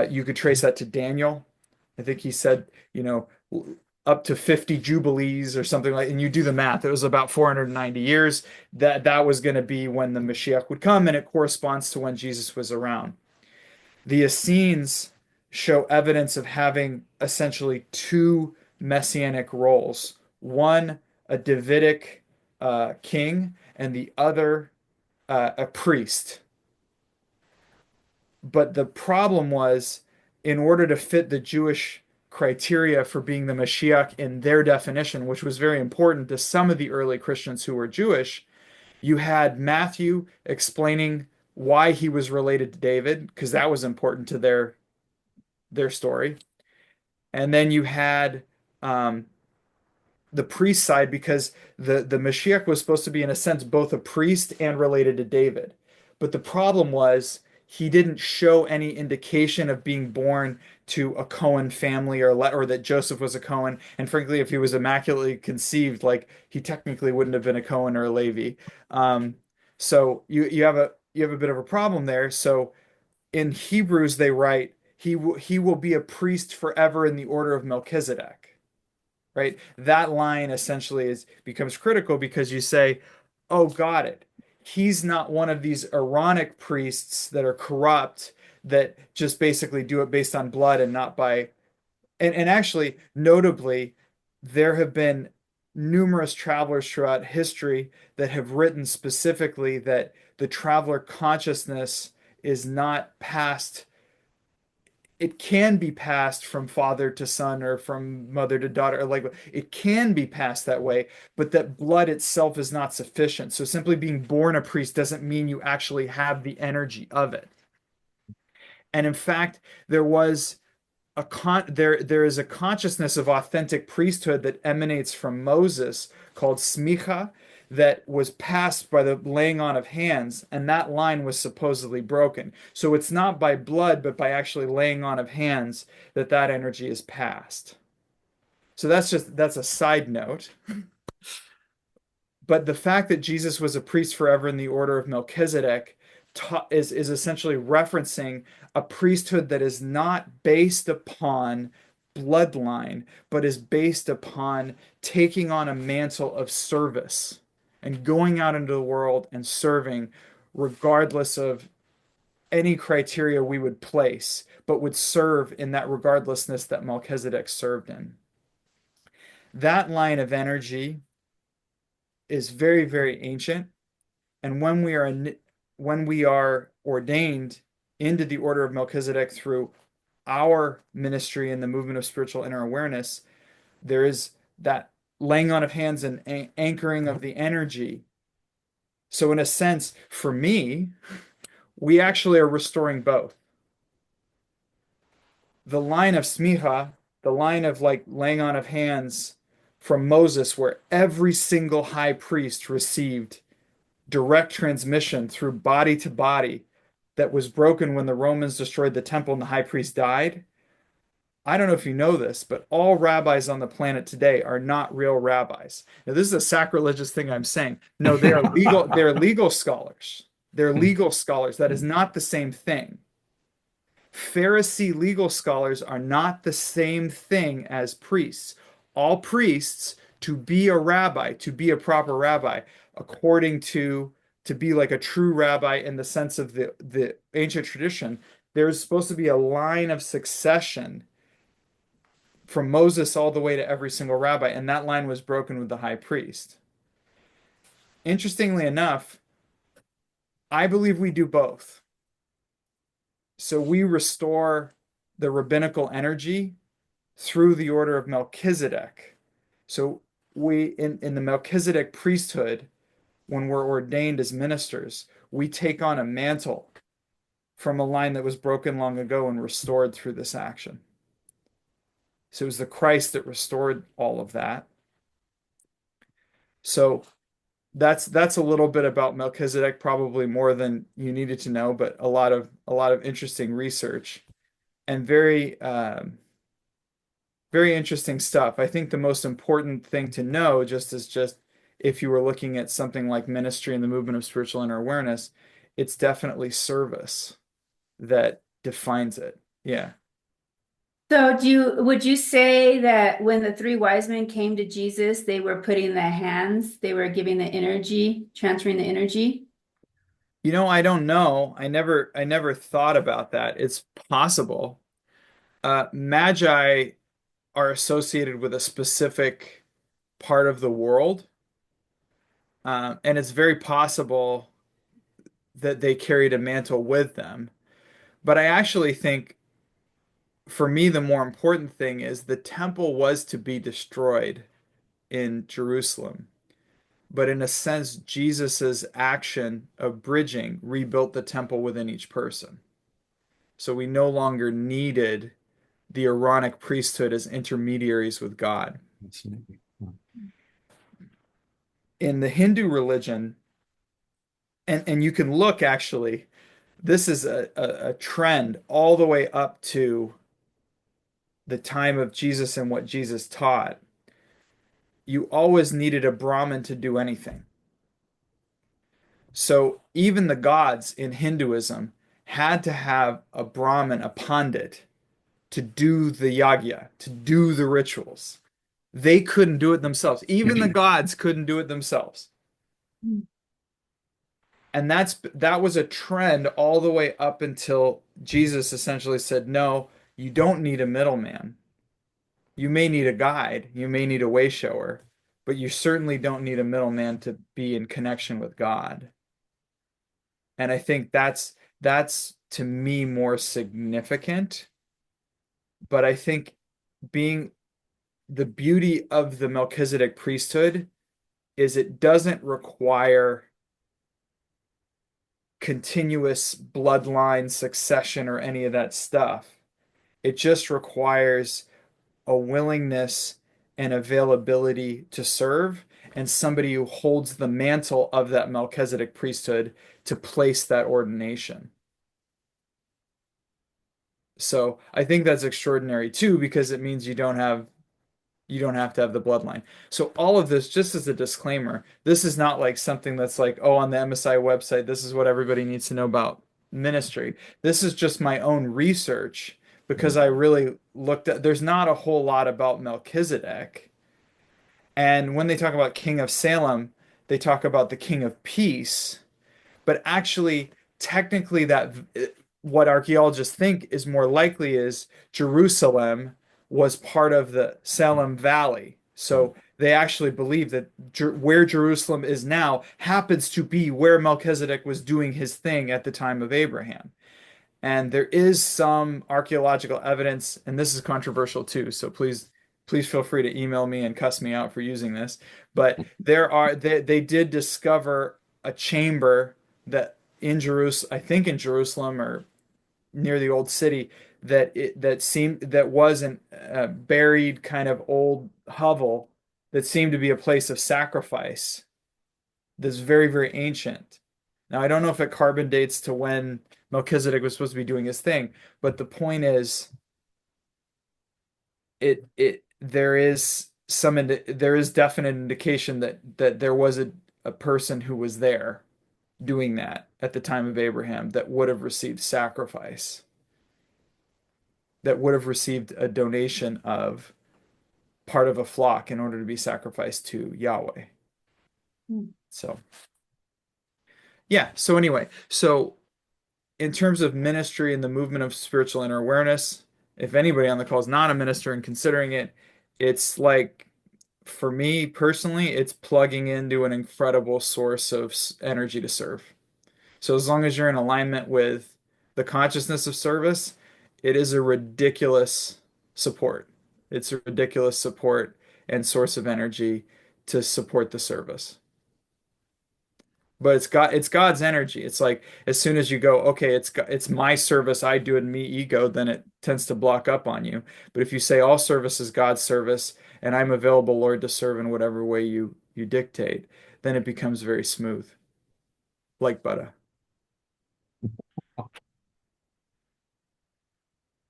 You could trace that to Daniel. I think he said, up to 50 jubilees or something like, and you do the math, it was about 490 years that was going to be when the Mashiach would come, and it corresponds to when Jesus was around. The Essenes show evidence of having essentially two messianic roles. One, a Davidic king, and the other, a priest. But the problem was, in order to fit the Jewish criteria for being the Mashiach in their definition, which was very important to some of the early Christians who were Jewish, you had Matthew explaining why he was related to David, because that was important to their story. And then you had um, the priest side because the Mashiach was supposed to be, in a sense, both a priest and related to David. But the problem was he didn't show any indication of being born to a Cohen family, or that Joseph was a Cohen. And frankly, if he was immaculately conceived, like, he technically wouldn't have been a Cohen or a Levi. Um, so you have a bit of a problem there. So in Hebrews they write he will be a priest forever in the order of Melchizedek, right? That line essentially becomes critical because you say, oh, got it. He's not one of these Aaronic priests that are corrupt, that just basically do it based on blood and not by, and actually, notably, there have been numerous travelers throughout history that have written specifically that the traveler consciousness is not passed. It can be passed from father to son or from mother to daughter, or like it can be passed that way, but that blood itself is not sufficient. So simply being born a priest doesn't mean you actually have the energy of it. And in fact, there was there is a consciousness of authentic priesthood that emanates from Moses called smicha, that was passed by the laying on of hands, and that line was supposedly broken. So it's not by blood, but by actually laying on of hands that energy is passed. So that's a side note. But the fact that Jesus was a priest forever in the order of Melchizedek is essentially referencing a priesthood that is not based upon bloodline, but is based upon taking on a mantle of service and going out into the world and serving, regardless of any criteria we would place, but would serve in that regardlessness that Melchizedek served in. That line of energy is very, very ancient. And when we are ordained into the order of Melchizedek through our ministry in the movement of spiritual inner awareness, there is that laying on of hands and anchoring of the energy. So in a sense, for me, we actually are restoring both. The line of smicha, the line of like laying on of hands from Moses, where every single high priest received direct transmission through body to body, that was broken when the Romans destroyed the temple and the high priest died. I don't know if you know this, but all rabbis on the planet today are not real rabbis. Now, this is a sacrilegious thing I'm saying. No, they're legal scholars. They're legal scholars. That is not the same thing. Pharisee legal scholars are not the same thing as priests. All priests, to be a rabbi, to be a proper rabbi, according to be like a true rabbi in the sense of the ancient tradition, there's supposed to be a line of succession from Moses all the way to every single rabbi, and that line was broken with the high priest. Interestingly enough, I believe we do both. So we restore the rabbinical energy through the order of Melchizedek. So we in the Melchizedek priesthood, when we're ordained as ministers, we take on a mantle from a line that was broken long ago and restored through this action. So it was the Christ that restored all of that. So that's a little bit about Melchizedek, probably more than you needed to know, but a lot of interesting research and very interesting stuff. I think the most important thing to know, just if you were looking at something like ministry and the movement of spiritual inner awareness, it's definitely service that defines it. Yeah. So would you say that when the three wise men came to Jesus, they were putting the hands, they were giving the energy, transferring the energy? I don't know. I never thought about that. It's possible. Magi are associated with a specific part of the world, and it's very possible that they carried a mantle with them. But I actually think, for me, the more important thing is the temple was to be destroyed in Jerusalem. But in a sense, Jesus's action of bridging rebuilt the temple within each person. So we no longer needed the Aaronic priesthood as intermediaries with God. Fascinating. In the Hindu religion, and you can look actually, this is a trend all the way up to the time of Jesus and what Jesus taught. You always needed a Brahmin to do anything. So even the gods in Hinduism had to have a Brahmin, a Pandit, to do the yagya, to do the rituals. They couldn't do it themselves. Even the gods couldn't do it themselves. And that was a trend all the way up until Jesus essentially said, no, you don't need a middleman. You may need a guide, you may need a way shower, but you certainly don't need a middleman to be in connection with God. And I think that's to me more significant. But I think being the beauty of the Melchizedek priesthood is it doesn't require continuous bloodline succession or any of that stuff. It just requires a willingness and availability to serve and somebody who holds the mantle of that Melchizedek priesthood to place that ordination. So I think that's extraordinary too, because it means you don't have to have the bloodline. So all of this, just as a disclaimer, this is not like something that's like, oh, on the MSI website, this is what everybody needs to know about ministry. This is just my own research because I really looked at, there's not a whole lot about Melchizedek. And when they talk about King of Salem, they talk about the King of Peace, but actually, technically, that what archaeologists think is more likely is Jerusalem was part of the Salem Valley. So they actually believe that where Jerusalem is now happens to be where Melchizedek was doing his thing at the time of Abraham. And there is some archaeological evidence, and this is controversial too, so please feel free to email me and cuss me out for using this. But they did discover a chamber that in Jerusalem, I think in Jerusalem or near the old city, that was an buried kind of old hovel that seemed to be a place of sacrifice. That's very, very ancient. Now, I don't know if it carbon dates to when Melchizedek was supposed to be doing his thing, but the point is, there is definite indication that there was a person who was there doing that at the time of Abraham that would have received sacrifice, that would have received a donation of part of a flock in order to be sacrificed to Yahweh. So, yeah. So anyway, so in terms of ministry and the movement of spiritual inner awareness, if anybody on the call is not a minister and considering it, it's like, for me personally, it's plugging into an incredible source of energy to serve. So as long as you're in alignment with the consciousness of service, it is a ridiculous support. It's a ridiculous support and source of energy to support the service. But it's God's energy. It's like as soon as you go, okay, it's my service, I do it in me ego, then it tends to block up on you. But if you say all service is God's service and I'm available, Lord, to serve in whatever way you dictate, then it becomes very smooth, like butter.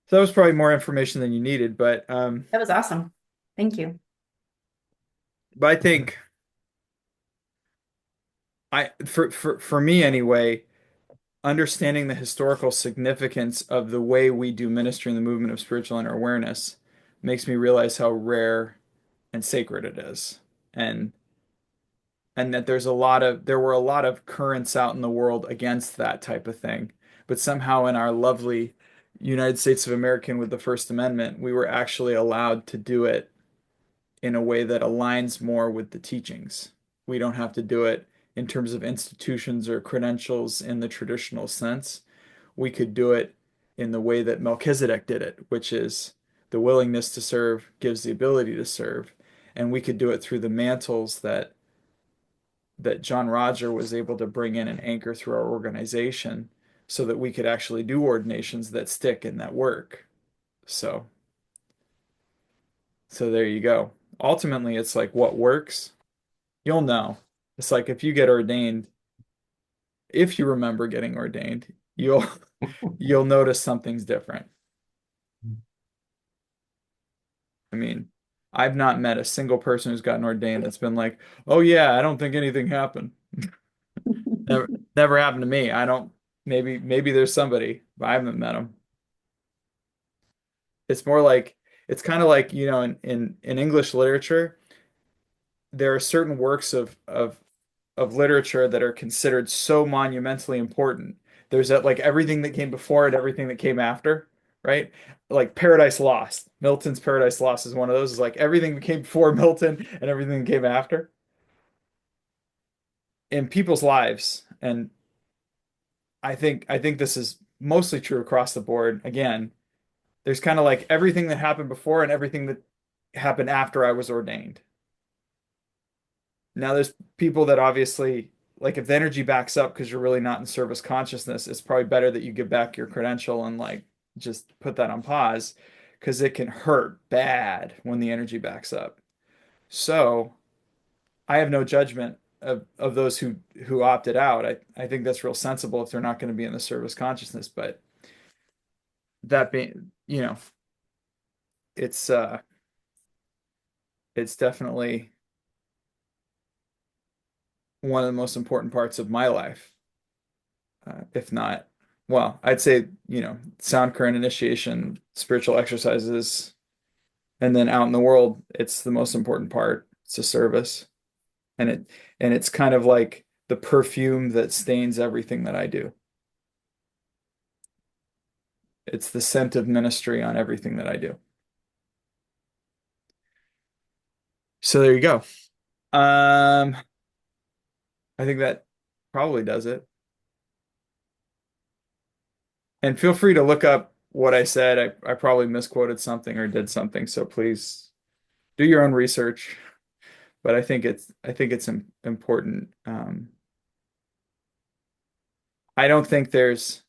So that was probably more information than you needed, That was awesome. Thank you. I think for me anyway, understanding the historical significance of the way we do ministry in the movement of spiritual inner awareness makes me realize how rare and sacred it is. And and that there were a lot of currents out in the world against that type of thing. But somehow in our lovely United States of America with the First Amendment, we were actually allowed to do it in a way that aligns more with the teachings. We don't have to do it in terms of institutions or credentials in the traditional sense. We could do it in the way that Melchizedek did it, which is the willingness to serve gives the ability to serve. And we could do it through the mantles that John Roger was able to bring in and anchor through our organization so that we could actually do ordinations that stick and that work. So, so there you go. Ultimately, it's like what works, you'll know. It's like if you get ordained, if you remember getting ordained, you'll notice something's different. I mean, I've not met a single person who's gotten ordained that's been like, "Oh yeah, I don't think anything happened." Never, never happened to me. I don't. Maybe there's somebody, but I haven't met them. It's more like it's kind of like, in English literature, there are certain works of literature that are considered so monumentally important. There's that like everything that came before and everything that came after, right? Like Paradise Lost. Milton's Paradise Lost is one of those. Is like everything that came before Milton and everything that came after in people's lives. And I think this is mostly true across the board. Again, there's kind of like everything that happened before and everything that happened after I was ordained. Now, there's people that obviously, like, if the energy backs up because you're really not in service consciousness, it's probably better that you give back your credential and, like, just put that on pause because it can hurt bad when the energy backs up. So, I have no judgment of those who opted out. I think that's real sensible if they're not going to be in the service consciousness. But that being, it's it's definitely one of the most important parts of my life. If not, well, I'd say, sound current initiation, spiritual exercises, and then out in the world, it's the most important part. It's a service. And it's kind of like the perfume that stains everything that I do. It's the scent of ministry on everything that I do. So there you go. Um, I think that probably does it. And feel free to look up what I said. I probably misquoted something or did something, so please do your own research. But I think it's important. I don't think there's.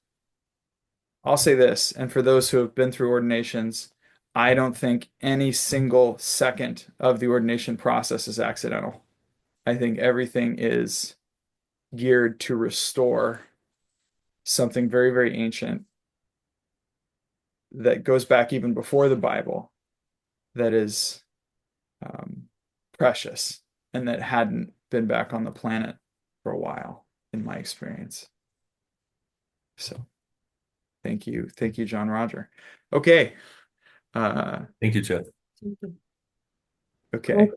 I'll say this, and for those who have been through ordinations, I don't think any single second of the ordination process is accidental. I think everything is geared to restore something very, very ancient that goes back even before the Bible that is um, precious and that hadn't been back on the planet for a while, in my experience. So thank you, John Roger. Okay, Thank you, Jeff. okay.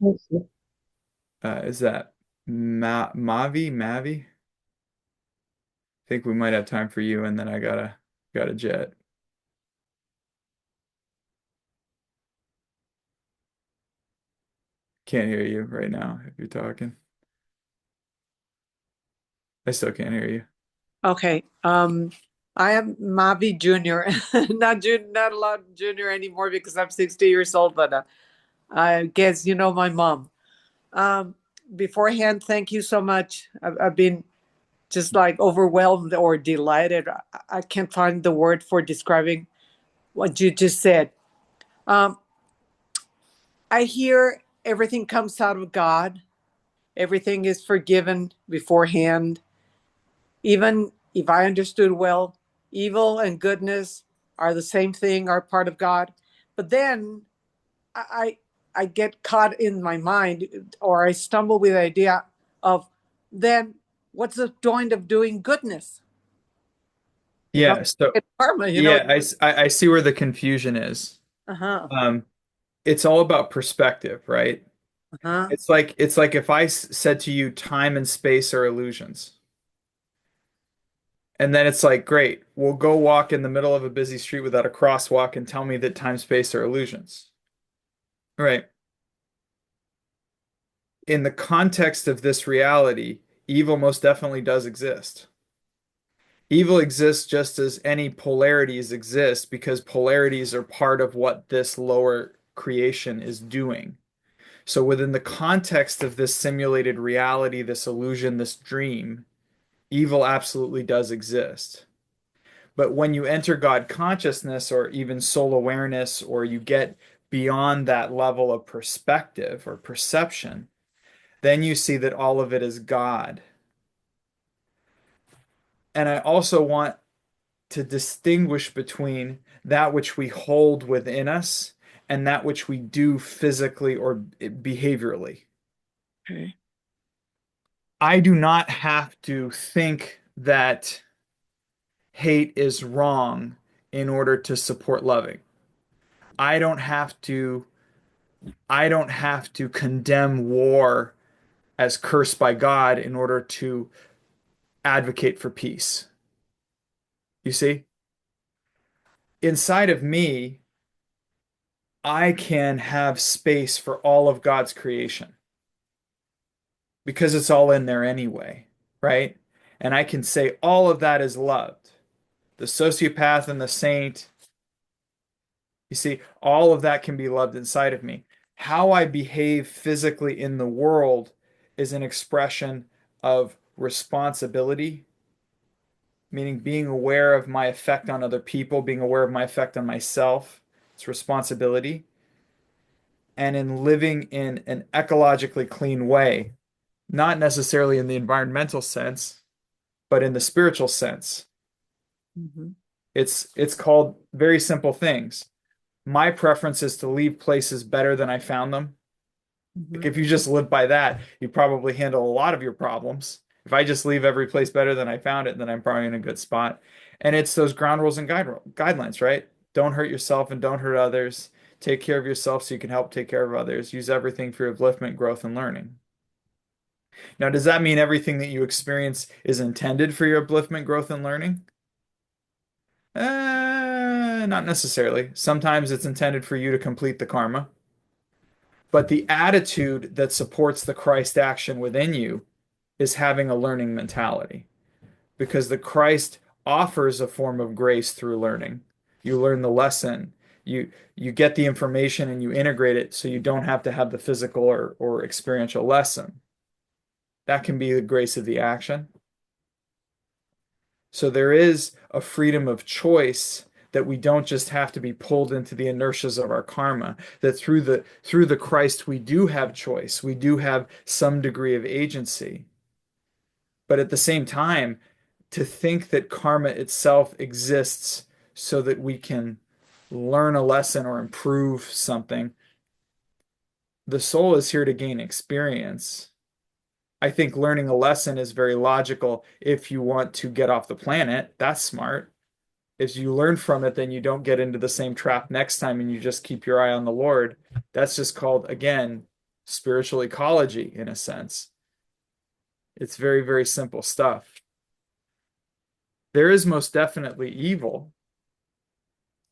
Is that Mavi? I think we might have time for you, and then I got a jet. Can't hear you right now if you're talking. I still can't hear you. Okay. I am Mavi Junior, not a lot junior anymore because I'm 60 years old, but I guess you know my mom. Um, Beforehand, thank you so much. I've been just like overwhelmed or delighted. I can't find the word for describing what you just said. Um, I hear everything comes out of God. Everything is forgiven beforehand. Even if I understood well, evil and goodness are the same thing, are part of God. But then I I get caught in my mind, or I stumble with the idea of, then what's the point of doing goodness if I'm Yeah, so in karma, yeah, I see where the confusion is. Uh-huh. Um, it's all about perspective, right? Uh-huh. It's like if I said to you time and space are illusions. And then it's like, great, we'll go walk in the middle of a busy street without a crosswalk and tell me that time space are illusions. Right. In the context of this reality, evil most definitely does exist. Evil exists just as any polarities exist because polarities are part of what this lower creation is doing. So within the context of this simulated reality, this illusion, this dream, evil absolutely does exist. But when you enter God consciousness or even soul awareness, or you get beyond that level of perspective or perception, then you see that all of it is God. And I also want to distinguish between that which we hold within us and that which we do physically or behaviorally. Okay. I do not have to think that hate is wrong in order to support loving. I don't have to I don't have to condemn war as cursed by God in order to advocate for peace. You see? Inside of me, I can have space for all of God's creation because it's all in there anyway, right? And I can say all of that is loved. The sociopath and the saint, you see, all of that can be loved inside of me. How I behave physically in the world is an expression of responsibility, meaning being aware of my effect on other people, being aware of my effect on myself. It's responsibility. And in living in an ecologically clean way, not necessarily in the environmental sense, but in the spiritual sense. Mhm. It's called very simple things. My preference is to leave places better than I found them. Like Mhm. if you just live by that, you probably handle a lot of your problems. If I just leave every place better than I found it, then I'm probably in a good spot. And it's those ground rules and guidelines, right? Don't hurt yourself and don't hurt others. Take care of yourself so you can help take care of others. Use everything for your upliftment, growth, and learning. Now, does that mean everything that you experience is intended for your upliftment, growth, and learning? Not necessarily. Sometimes it's intended for you to complete the karma. But the attitude that supports the Christ action within you is having a learning mentality because the Christ offers a form of grace through learning. You learn the lesson, you get the information and you integrate it so you don't have to have the physical or experiential lesson. That can be the grace of the action. So there is a freedom of choice that we don't just have to be pulled into the inertias of our karma, that through the Christ we do have choice. We do have some degree of agency. But at the same time, to think that karma itself exists so that we can learn a lesson or improve something, the soul is here to gain experience. I think learning a lesson is very logical if you want to get off the planet. That's smart. If you learn from it, then you don't get into the same trap next time and you just keep your eye on the Lord. That's just called, again, spiritual ecology in a sense. It's very, very simple stuff. There is most definitely evil,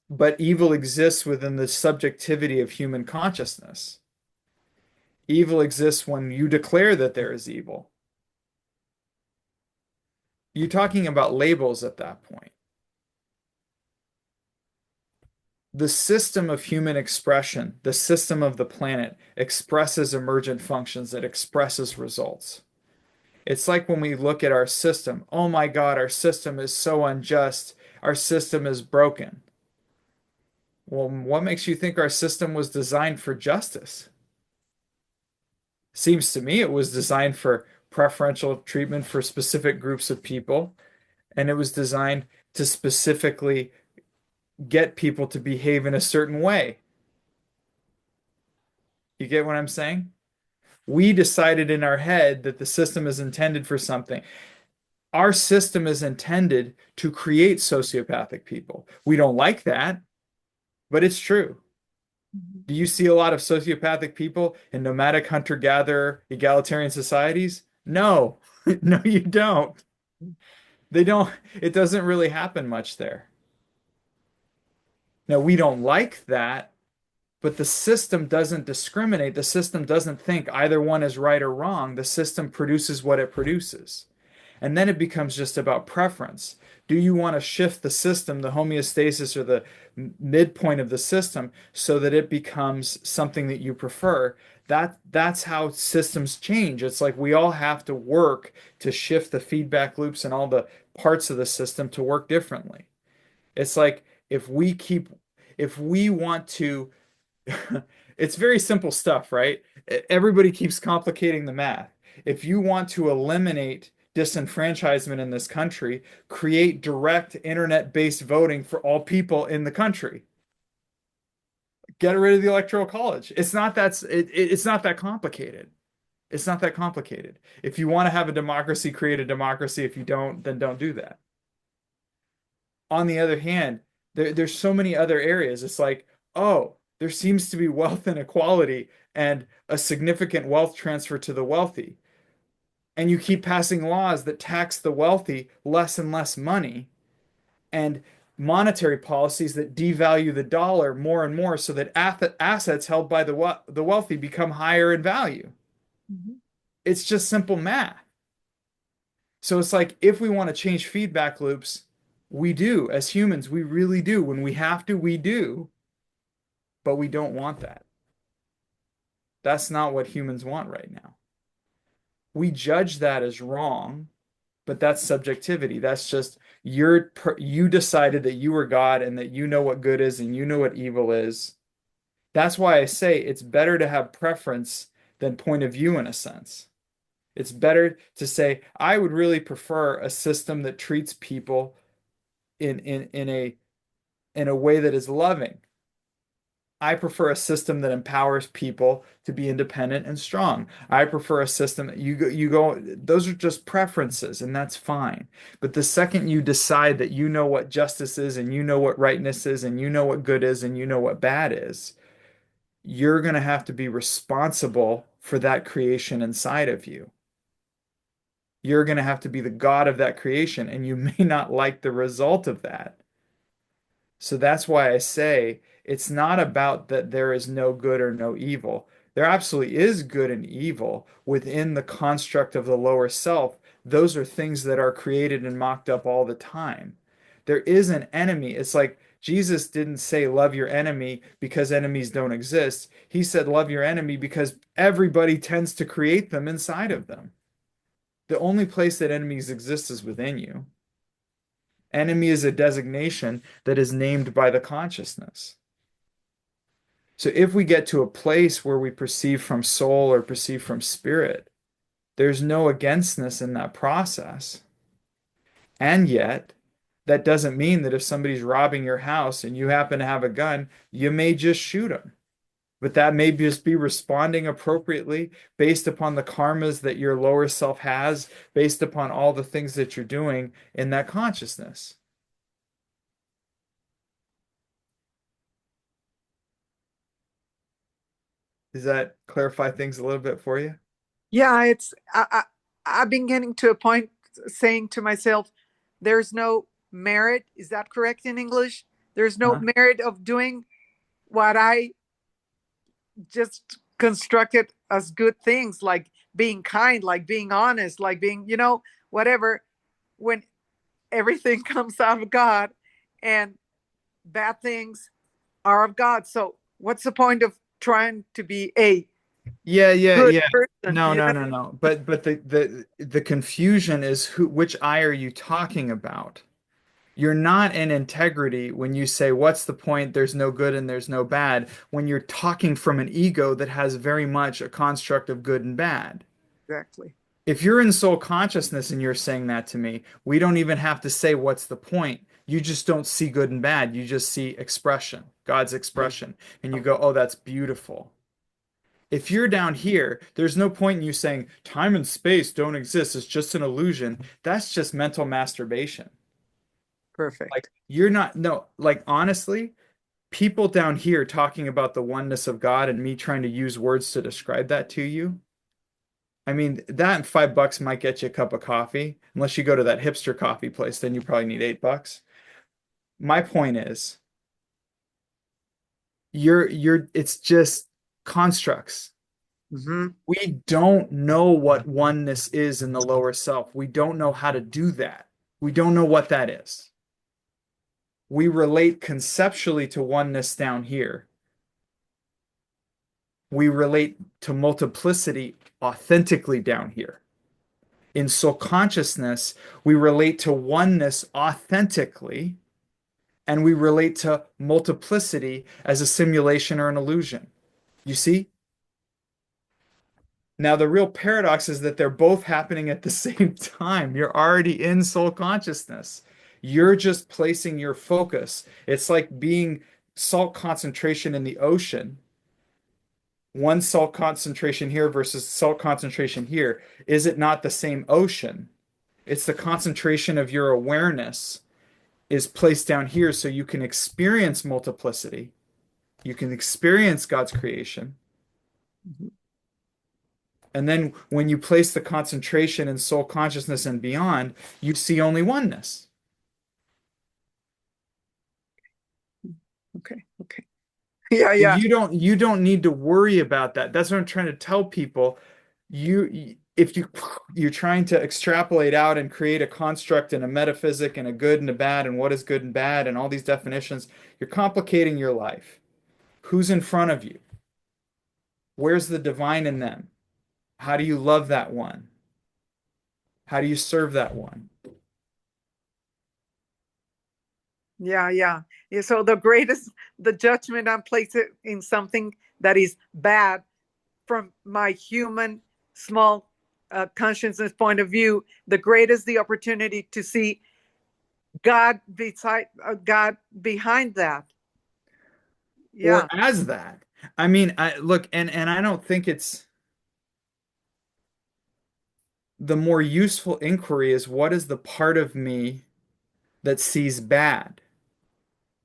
but evil exists within the subjectivity of human consciousness. Evil exists when you declare that there is evil. You're talking about labels at that point. The system of human expression, the system of the planet, expresses emergent functions, it expresses results. It's like when we look at our system, oh my God, our system is so unjust, our system is broken. Well, what makes you think our system was designed for justice? Seems to me it was designed for preferential treatment for specific groups of people, and it was designed to specifically get people to behave in a certain way. You get what I'm saying? We decided in our head that the system is intended for something. Our system is intended to create sociopathic people. We don't like that, but it's true. Do you see a lot of sociopathic people in nomadic hunter-gatherer egalitarian societies? No. No, you don't. They don't, it doesn't really happen much there. Now, we don't like that, but the system doesn't discriminate. The system doesn't think either one is right or wrong. The system produces what it produces. And then it becomes just about preference. Do you want to shift the system, the homeostasis or the midpoint of the system, so that it becomes something that you prefer? That's how systems change. It's like we all have to work to shift the feedback loops and all the parts of the system to work differently. It's like if we want to, it's very simple stuff, right? Everybody keeps complicating the math. If you want to eliminate disenfranchisement in this country, create direct internet-based voting for all people in the country. Get rid of the electoral college. It's not that complicated. It's not that complicated. If you want to have a democracy, create a democracy. If you don't, then don't do that. On the other hand, there's so many other areas. It's like, oh, there seems to be wealth inequality and a significant wealth transfer to the wealthy. And you keep passing laws that tax the wealthy less and less money, and monetary policies that devalue the dollar more and more so that assets held by the wealthy become higher in value. Mhm. It's just simple math. So it's like if we want to change feedback loops, we do. As humans, we really do. When we have to, we do. But we don't want that. That's not what humans want right now. We judge that as wrong, but that's subjectivity. That's just you decided that you were God and that you know what good is and you know what evil is. That's why I say it's better to have preference than point of view in a sense. It's better to say, I would really prefer a system that treats people in a way that is loving. I prefer a system that empowers people to be independent and strong. I prefer a system that you go, those are just preferences, and that's fine. But the second you decide that you know what justice is, and you know what rightness is, and you know what good is, and you know what bad is, you're going to have to be responsible for that creation inside of you. You're going to have to be the God of that creation, and you may not like the result of that. So that's why I say it's not about that there is no good or no evil. There absolutely is good and evil within the construct of the lower self. Those are things that are created and mocked up all the time. There is an enemy. It's like Jesus didn't say love your enemy because enemies don't exist. He said love your enemy because everybody tends to create them inside of them. The only place that enemies exist is within you. Enemy is a designation that is named by the consciousness. So if we get to a place where we perceive from soul or perceive from spirit, there's no againstness in that process. And yet, that doesn't mean that if somebody's robbing your house and you happen to have a gun, you may just shoot them. But that may just be responding appropriately based upon the karmas that your lower self has, based upon all the things that you're doing in that consciousness. Does that clarify things a little bit for you? Yeah, I've been getting to a point saying to myself, there's no merit. Is that correct in English? There's no Huh? merit of doing what I just constructed as good things, like being kind, like being honest, like being, whatever, when everything comes out of God and bad things are of God. So what's the point of trying to be a Yeah, yeah, good yeah. person? No, no, no, no. But the confusion is which I are you talking about? You're not in integrity when you say, what's the point? There's no good and there's no bad, when you're talking from an ego that has very much a construct of good and bad. Exactly. If you're in soul consciousness and you're saying that to me, we don't even have to say what's the point. You just don't see good and bad. You just see expression, God's expression. And you go, oh, that's beautiful. If you're down here, there's no point in you saying time and space don't exist. It's just an illusion. That's just mental masturbation. Perfect. Like you're not, no, like honestly, people down here talking about the oneness of God and me trying to use words to describe that to you. I mean, that and $5 might get you a cup of coffee. Unless you go to that hipster coffee place, then you probably need $8. My point is, it's just constructs. Mm-hmm. We don't know what oneness is in the lower self. We don't know how to do that. We don't know what that is. We relate conceptually to oneness down here. We relate to multiplicity authentically down here. In soul consciousness, we relate to oneness authentically, and we relate to multiplicity as a simulation or an illusion. You see? Now, the real paradox is that they're both happening at the same time. You're already in soul consciousness. You're just placing your focus. It's like being salt concentration in the ocean. One salt concentration here versus salt concentration here. Is it not the same ocean? It's the concentration of your awareness is placed down here so you can experience multiplicity. You can experience God's creation. And then when you place the concentration in soul consciousness and beyond, you see only oneness. Okay. Okay. Yeah. So Yeah. you don't need to worry about that. That's what I'm trying to tell people. If you're trying to extrapolate out and create a construct and a metaphysic and a good and a bad and what is good and bad and all these definitions, you're complicating your life. Who's in front of you? Where's the divine in them? How do you love that one? How do you serve that one? Yeah. Yeah. Yeah. So the judgment I'm placing in something that is bad from my human small consciousness point of view, the greatest the opportunity to see God behind that. Or Yeah. as that. I mean, I look, and I don't think it's the more useful inquiry is what is the part of me that sees bad?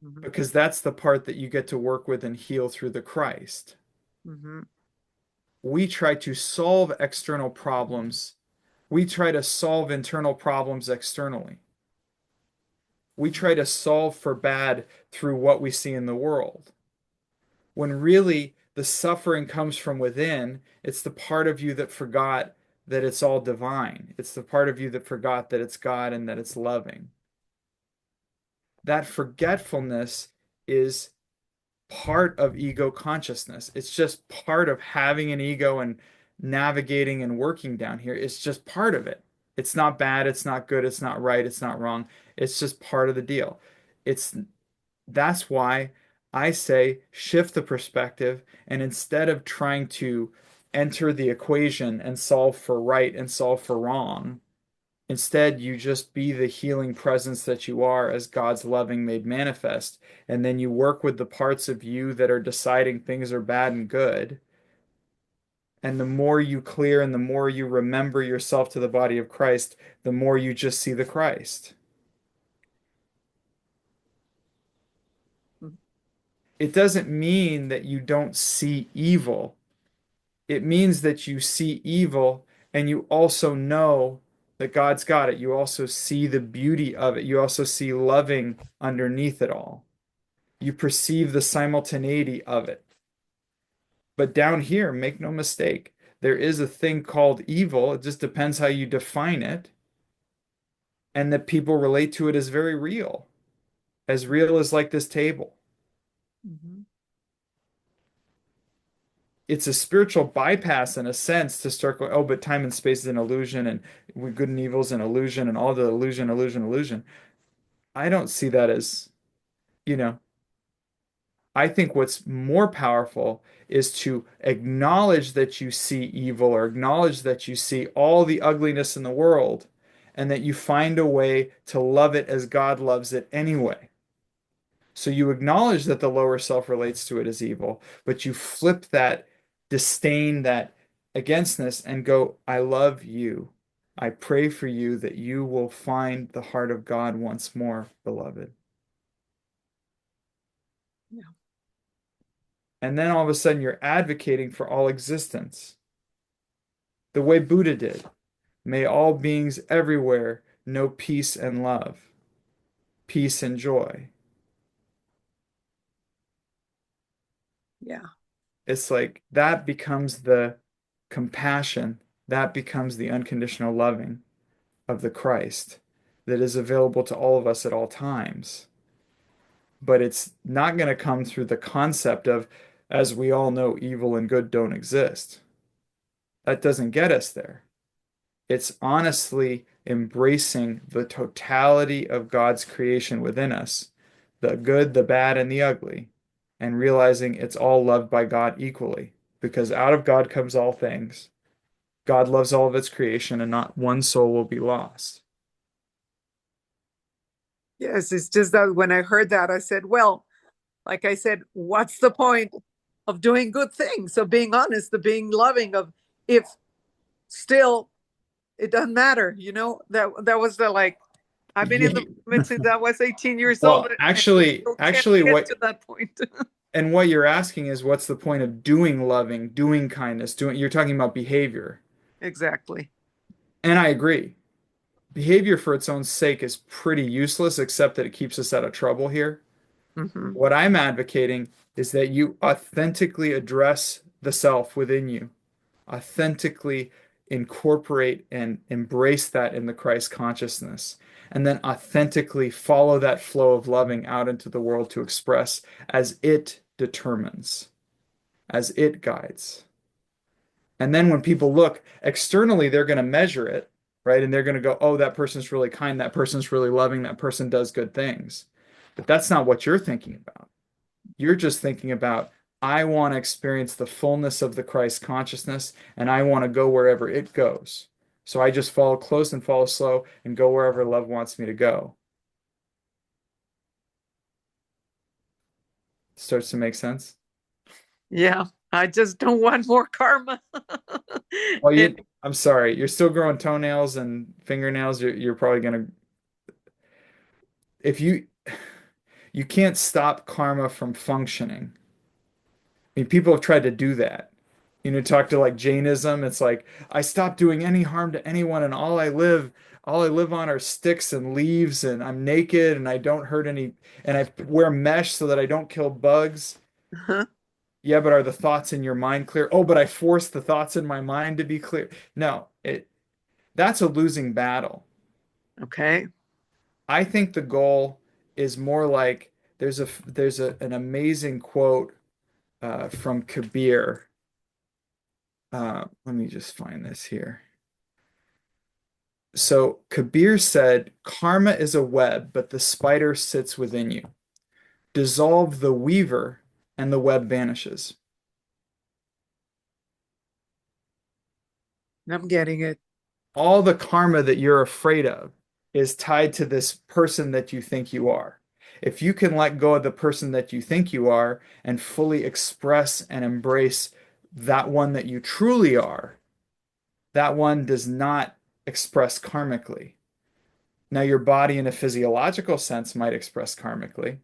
Mm-hmm. Because that's the part that you get to work with and heal through the Christ. Mm-hmm. We try to solve external problems. We try to solve internal problems externally. We try to solve for bad through what we see in the world. When really the suffering comes from within, it's the part of you that forgot that it's all divine. It's the part of you that forgot that it's God and that it's loving. That forgetfulness is part of ego consciousness. It's just part of having an ego and navigating and working down here. It's just part of it. It's not bad, it's not good, it's not right, it's not wrong. It's just part of the deal. It's That's why I say shift the perspective and instead of trying to enter the equation and solve for right and solve for wrong, instead you just be the healing presence that you are as God's loving made manifest. And then you work with the parts of you that are deciding things are bad and good. And the more you clear and the more you remember yourself to the body of Christ, the more you just see the Christ. It doesn't mean that you don't see evil. It means that you see evil and you also know that God's got it. You also see the beauty of it. You also see loving underneath it all. You perceive the simultaneity of it. But down here, make no mistake, there is a thing called evil. It just depends how you define it. And that people relate to it as very real as like this table. Mm-hmm. It's a spiritual bypass in a sense to start going, oh, but time and space is an illusion, and good and evil is an illusion, and all the illusion. I don't see that as, you know, I think what's more powerful is to acknowledge that you see evil or acknowledge that you see all the ugliness in the world and that you find a way to love it as God loves it anyway. So you acknowledge that the lower self relates to it as evil, but you flip that disdain, that againstness, and go, I love you. I pray for you that you will find the heart of God once more, beloved. Yeah. And then all of a sudden you're advocating for all existence, the way Buddha did. May all beings everywhere know peace and love, peace and joy. Yeah. It's like that becomes the compassion, that becomes the unconditional loving of the Christ that is available to all of us at all times. But it's not going to come through the concept of, as we all know, evil and good don't exist. That doesn't get us there. It's honestly embracing the totality of God's creation within us, the good, the bad, and the ugly, and realizing it's all loved by God equally, because out of God comes all things. God loves all of its creation, and not one soul will be lost. Yes, it's just that when I heard that, I said, well, like I said, what's the point of doing good things, of being honest, of being loving, of if still it doesn't matter, that was the like I've been in the Yeah. movement since I was 18 years old, Well, and actually, still can't actually, get what to that point. and what you're asking is what's the point of doing loving, doing kindness, doing, you're talking about behavior. Exactly. And I agree. Behavior for its own sake is pretty useless, except that it keeps us out of trouble here. Hmm. What I'm advocating is that you authentically address the self within you, authentically incorporate and embrace that in the Christ consciousness, and then authentically follow that flow of loving out into the world to express as it determines, as it guides. And then when people look externally, they're going to measure it, right? And they're going to go, oh, that person's really kind, that person's really loving, that person does good things. But that's not what you're thinking about. You're just thinking about, I want to experience the fullness of the Christ consciousness, and I want to go wherever it goes. So I just follow close and follow slow and go wherever love wants me to go. Starts to make sense? Yeah, I just don't want more karma. Well, And I'm sorry, you're still growing toenails and fingernails. You're probably gonna, if you can't stop karma from functioning. I mean, people have tried to do that. Talk to like Jainism. It's like I stopped doing any harm to anyone, and all I live on are sticks and leaves, and I'm naked, and I don't hurt any, and I wear mesh so that I don't kill bugs. Yeah, but are the thoughts in your mind clear? Oh, but I force the thoughts in my mind to be clear. No, that's a losing battle. okay, I think the goal is more like an amazing quote from Kabir. Let me just find this here. So Kabir said, karma is a web, but the spider sits within you. Dissolve the weaver, and the web vanishes. I'm getting it. All the karma that you're afraid of is tied to this person that you think you are. If you can let go of the person that you think you are and fully express and embrace that one that you truly are, that one does not express karmically. Now, your body in a physiological sense might express karmically.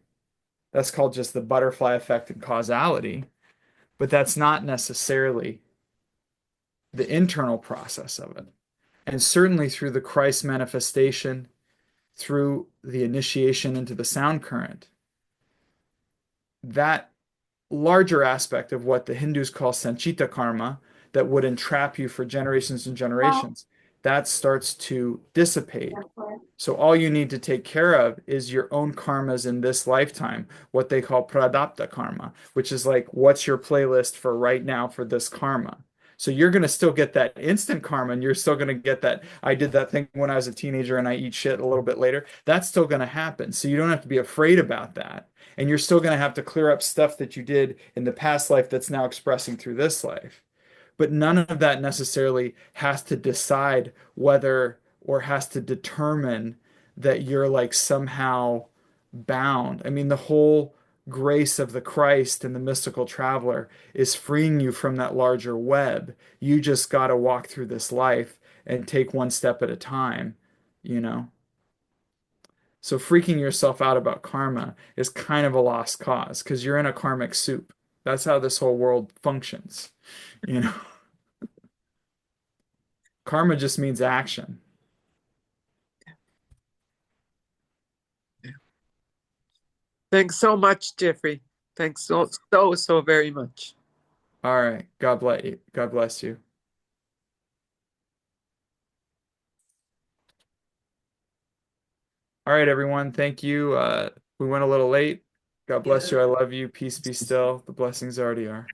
That's called just the butterfly effect and causality, but that's not necessarily the internal process of it. And certainly through the Christ manifestation, through the initiation into the sound current, that larger aspect of what the Hindus call sanchita karma that would entrap you for generations and generations, that starts to dissipate. So all you need to take care of is your own karmas in this lifetime, what they call pradapta karma, which is like, what's your playlist for right now for this karma? So you're going to still get that instant karma, and you're still going to get that, I did that thing when I was a teenager and I eat shit a little bit later. That's still going to happen. So you don't have to be afraid about that. And you're still going to have to clear up stuff that you did in the past life that's now expressing through this life. But none of that necessarily has to decide whether or has to determine that you're like somehow bound. I mean, the whole grace of the Christ and the mystical traveler is freeing you from that larger web. You just got to walk through this life and take one step at a time, you know? So freaking yourself out about karma is kind of a lost cause because you're in a karmic soup. That's how this whole world functions. You know, karma just means action. Thanks so much, Jeffrey. Thanks so very much. All right. God bless you. God bless you. All right, everyone. Thank you. We went a little late. God bless you. I love you. Peace be still. The blessings already are.